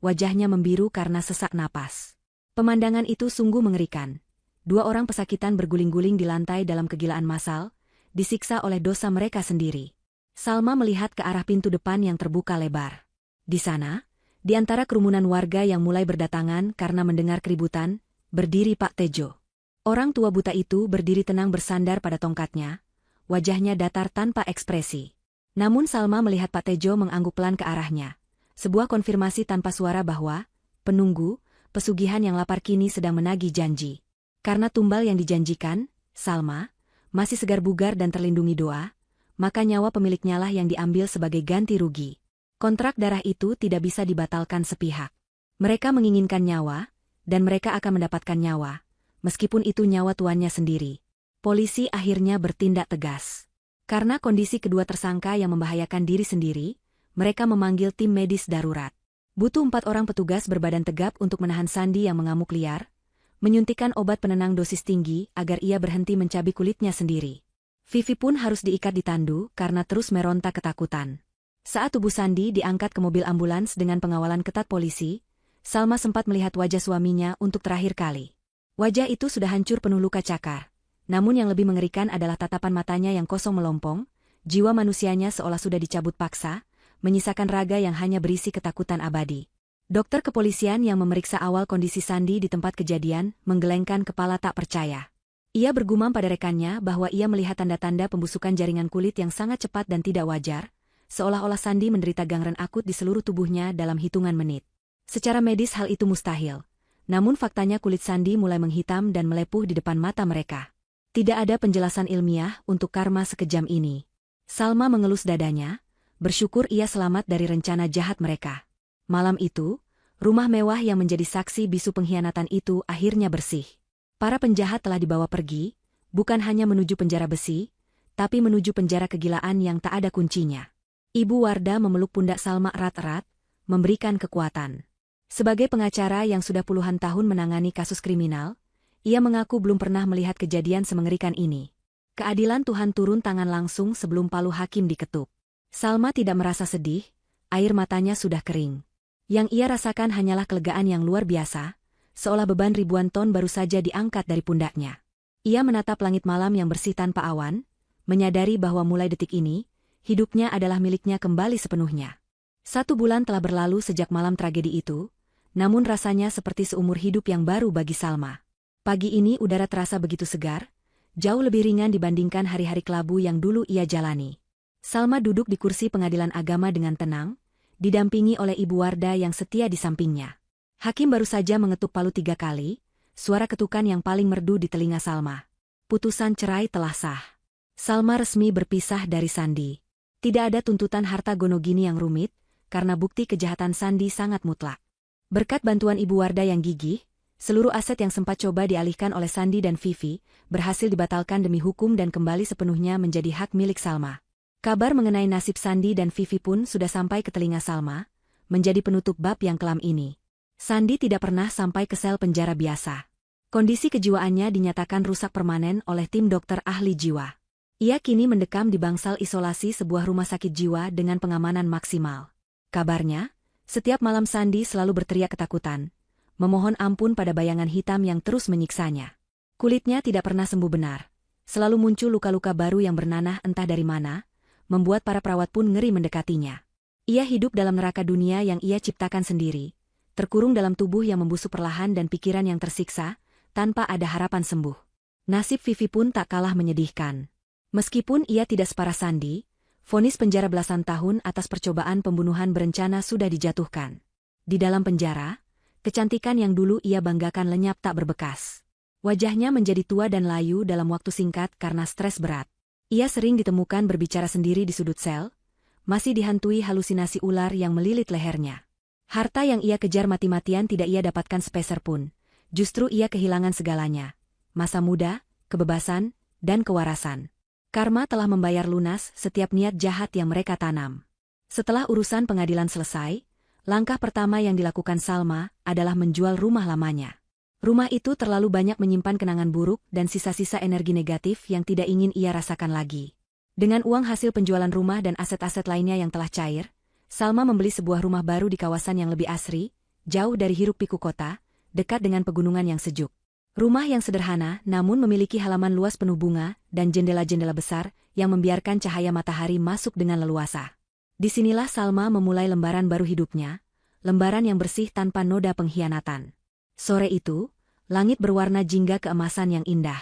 Wajahnya membiru karena sesak napas. Pemandangan itu sungguh mengerikan. Dua orang pesakitan berguling-guling di lantai dalam kegilaan massal, disiksa oleh dosa mereka sendiri. Salma melihat ke arah pintu depan yang terbuka lebar. Di sana, di antara kerumunan warga yang mulai berdatangan karena mendengar keributan, berdiri Pak Tejo. Orang tua buta itu berdiri tenang bersandar pada tongkatnya, wajahnya datar tanpa ekspresi. Namun Salma melihat Pak Tejo mengangguk pelan ke arahnya. Sebuah konfirmasi tanpa suara bahwa, penunggu, pesugihan yang lapar kini sedang menagih janji. Karena tumbal yang dijanjikan, Salma, masih segar bugar dan terlindungi doa, maka nyawa pemiliknya lah yang diambil sebagai ganti rugi. Kontrak darah itu tidak bisa dibatalkan sepihak. Mereka menginginkan nyawa, dan mereka akan mendapatkan nyawa, meskipun itu nyawa tuannya sendiri. Polisi akhirnya bertindak tegas. Karena kondisi kedua tersangka yang membahayakan diri sendiri, mereka memanggil tim medis darurat. Butuh 4 orang petugas berbadan tegap untuk menahan Sandi yang mengamuk liar, menyuntikkan obat penenang dosis tinggi agar ia berhenti mencabik kulitnya sendiri. Vivi pun harus diikat di tandu karena terus meronta ketakutan. Saat tubuh Sandi diangkat ke mobil ambulans dengan pengawalan ketat polisi, Salma sempat melihat wajah suaminya untuk terakhir kali. Wajah itu sudah hancur penuh luka cakar. Namun yang lebih mengerikan adalah tatapan matanya yang kosong melompong, jiwa manusianya seolah sudah dicabut paksa, menyisakan raga yang hanya berisi ketakutan abadi. Dokter kepolisian yang memeriksa awal kondisi Sandi di tempat kejadian menggelengkan kepala tak percaya. Ia bergumam pada rekannya bahwa ia melihat tanda-tanda pembusukan jaringan kulit yang sangat cepat dan tidak wajar, seolah-olah Sandi menderita gangren akut di seluruh tubuhnya dalam hitungan menit. Secara medis hal itu mustahil. Namun faktanya kulit Sandi mulai menghitam dan melepuh di depan mata mereka. Tidak ada penjelasan ilmiah untuk karma sekejam ini. Salma mengelus dadanya, bersyukur ia selamat dari rencana jahat mereka. Malam itu, rumah mewah yang menjadi saksi bisu pengkhianatan itu akhirnya bersih. Para penjahat telah dibawa pergi, bukan hanya menuju penjara besi, tapi menuju penjara kegilaan yang tak ada kuncinya. Ibu Wardah memeluk pundak Salma erat-erat, memberikan kekuatan. Sebagai pengacara yang sudah puluhan tahun menangani kasus kriminal, ia mengaku belum pernah melihat kejadian semengerikan ini. Keadilan Tuhan turun tangan langsung sebelum palu hakim diketuk. Salma tidak merasa sedih, air matanya sudah kering. Yang ia rasakan hanyalah kelegaan yang luar biasa, seolah beban ribuan ton baru saja diangkat dari pundaknya. Ia menatap langit malam yang bersih tanpa awan, menyadari bahwa mulai detik ini, hidupnya adalah miliknya kembali sepenuhnya. 1 bulan telah berlalu sejak malam tragedi itu, namun rasanya seperti seumur hidup yang baru bagi Salma. Pagi ini udara terasa begitu segar, jauh lebih ringan dibandingkan hari-hari kelabu yang dulu ia jalani. Salma duduk di kursi pengadilan agama dengan tenang, didampingi oleh Ibu Wardah yang setia di sampingnya. Hakim baru saja mengetuk palu 3 kali, suara ketukan yang paling merdu di telinga Salma. Putusan cerai telah sah. Salma resmi berpisah dari Sandi. Tidak ada tuntutan harta gono gini yang rumit, karena bukti kejahatan Sandi sangat mutlak. Berkat bantuan Ibu Wardah yang gigih, seluruh aset yang sempat coba dialihkan oleh Sandi dan Vivi, berhasil dibatalkan demi hukum dan kembali sepenuhnya menjadi hak milik Salma. Kabar mengenai nasib Sandi dan Vivi pun sudah sampai ke telinga Salma, menjadi penutup bab yang kelam ini. Sandi tidak pernah sampai ke sel penjara biasa. Kondisi kejiwaannya dinyatakan rusak permanen oleh tim dokter ahli jiwa. Ia kini mendekam di bangsal isolasi sebuah rumah sakit jiwa dengan pengamanan maksimal. Kabarnya, setiap malam Sandi selalu berteriak ketakutan, memohon ampun pada bayangan hitam yang terus menyiksanya. Kulitnya tidak pernah sembuh benar. Selalu muncul luka-luka baru yang bernanah entah dari mana, membuat para perawat pun ngeri mendekatinya. Ia hidup dalam neraka dunia yang ia ciptakan sendiri, terkurung dalam tubuh yang membusuk perlahan dan pikiran yang tersiksa, tanpa ada harapan sembuh. Nasib Vivi pun tak kalah menyedihkan. Meskipun ia tidak separah Sandi, vonis penjara belasan tahun atas percobaan pembunuhan berencana sudah dijatuhkan. Di dalam penjara, kecantikan yang dulu ia banggakan lenyap tak berbekas. Wajahnya menjadi tua dan layu dalam waktu singkat karena stres berat. Ia sering ditemukan berbicara sendiri di sudut sel, masih dihantui halusinasi ular yang melilit lehernya. Harta yang ia kejar mati-matian tidak ia dapatkan sepeser pun. Justru ia kehilangan segalanya. Masa muda, kebebasan, dan kewarasan. Karma telah membayar lunas setiap niat jahat yang mereka tanam. Setelah urusan pengadilan selesai, langkah pertama yang dilakukan Salma adalah menjual rumah lamanya. Rumah itu terlalu banyak menyimpan kenangan buruk dan sisa-sisa energi negatif yang tidak ingin ia rasakan lagi. Dengan uang hasil penjualan rumah dan aset-aset lainnya yang telah cair, Salma membeli sebuah rumah baru di kawasan yang lebih asri, jauh dari hiruk-pikuk kota, dekat dengan pegunungan yang sejuk. Rumah yang sederhana namun memiliki halaman luas penuh bunga dan jendela-jendela besar yang membiarkan cahaya matahari masuk dengan leluasa. Disinilah Salma memulai lembaran baru hidupnya, lembaran yang bersih tanpa noda pengkhianatan. Sore itu, langit berwarna jingga keemasan yang indah.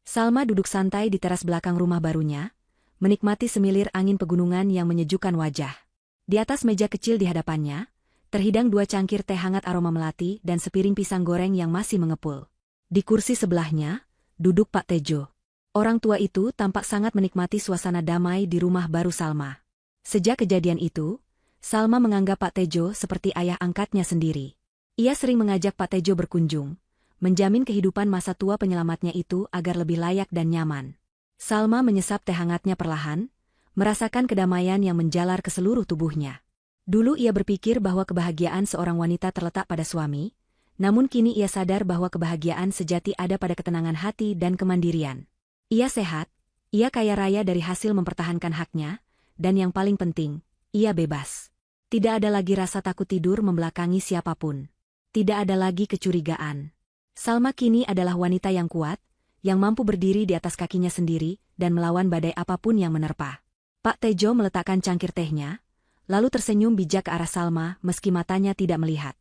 Salma duduk santai di teras belakang rumah barunya, menikmati semilir angin pegunungan yang menyejukkan wajah. Di atas meja kecil di hadapannya, terhidang 2 cangkir teh hangat aroma melati dan sepiring pisang goreng yang masih mengepul. Di kursi sebelahnya, duduk Pak Tejo. Orang tua itu tampak sangat menikmati suasana damai di rumah baru Salma. Sejak kejadian itu, Salma menganggap Pak Tejo seperti ayah angkatnya sendiri. Ia sering mengajak Pak Tejo berkunjung, menjamin kehidupan masa tua penyelamatnya itu agar lebih layak dan nyaman. Salma menyesap teh hangatnya perlahan, merasakan kedamaian yang menjalar ke seluruh tubuhnya. Dulu ia berpikir bahwa kebahagiaan seorang wanita terletak pada suami, namun kini ia sadar bahwa kebahagiaan sejati ada pada ketenangan hati dan kemandirian. Ia sehat, ia kaya raya dari hasil mempertahankan haknya, dan yang paling penting, ia bebas. Tidak ada lagi rasa takut tidur membelakangi siapapun. Tidak ada lagi kecurigaan. Salma kini adalah wanita yang kuat, yang mampu berdiri di atas kakinya sendiri dan melawan badai apapun yang menerpa. Pak Tejo meletakkan cangkir tehnya, lalu tersenyum bijak ke arah Salma meski matanya tidak melihat.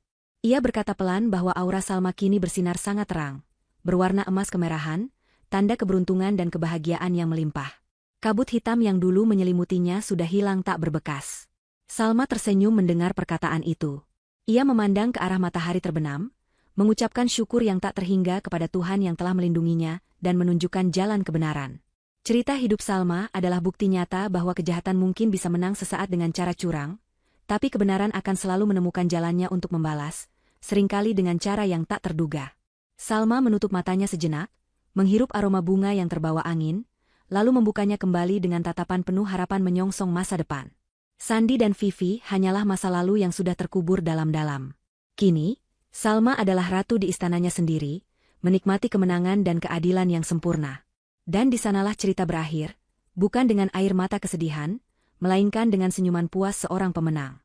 Ia berkata pelan bahwa aura Salma kini bersinar sangat terang, berwarna emas kemerahan, tanda keberuntungan dan kebahagiaan yang melimpah. Kabut hitam yang dulu menyelimutinya sudah hilang tak berbekas. Salma tersenyum mendengar perkataan itu. Ia memandang ke arah matahari terbenam, mengucapkan syukur yang tak terhingga kepada Tuhan yang telah melindunginya dan menunjukkan jalan kebenaran. Cerita hidup Salma adalah bukti nyata bahwa kejahatan mungkin bisa menang sesaat dengan cara curang, tapi kebenaran akan selalu menemukan jalannya untuk membalas, seringkali dengan cara yang tak terduga. Salma menutup matanya sejenak, menghirup aroma bunga yang terbawa angin, lalu membukanya kembali dengan tatapan penuh harapan menyongsong masa depan. Sandi dan Vivi hanyalah masa lalu yang sudah terkubur dalam-dalam. Kini, Salma adalah ratu di istananya sendiri, menikmati kemenangan dan keadilan yang sempurna. Dan di sanalah cerita berakhir, bukan dengan air mata kesedihan, melainkan dengan senyuman puas seorang pemenang.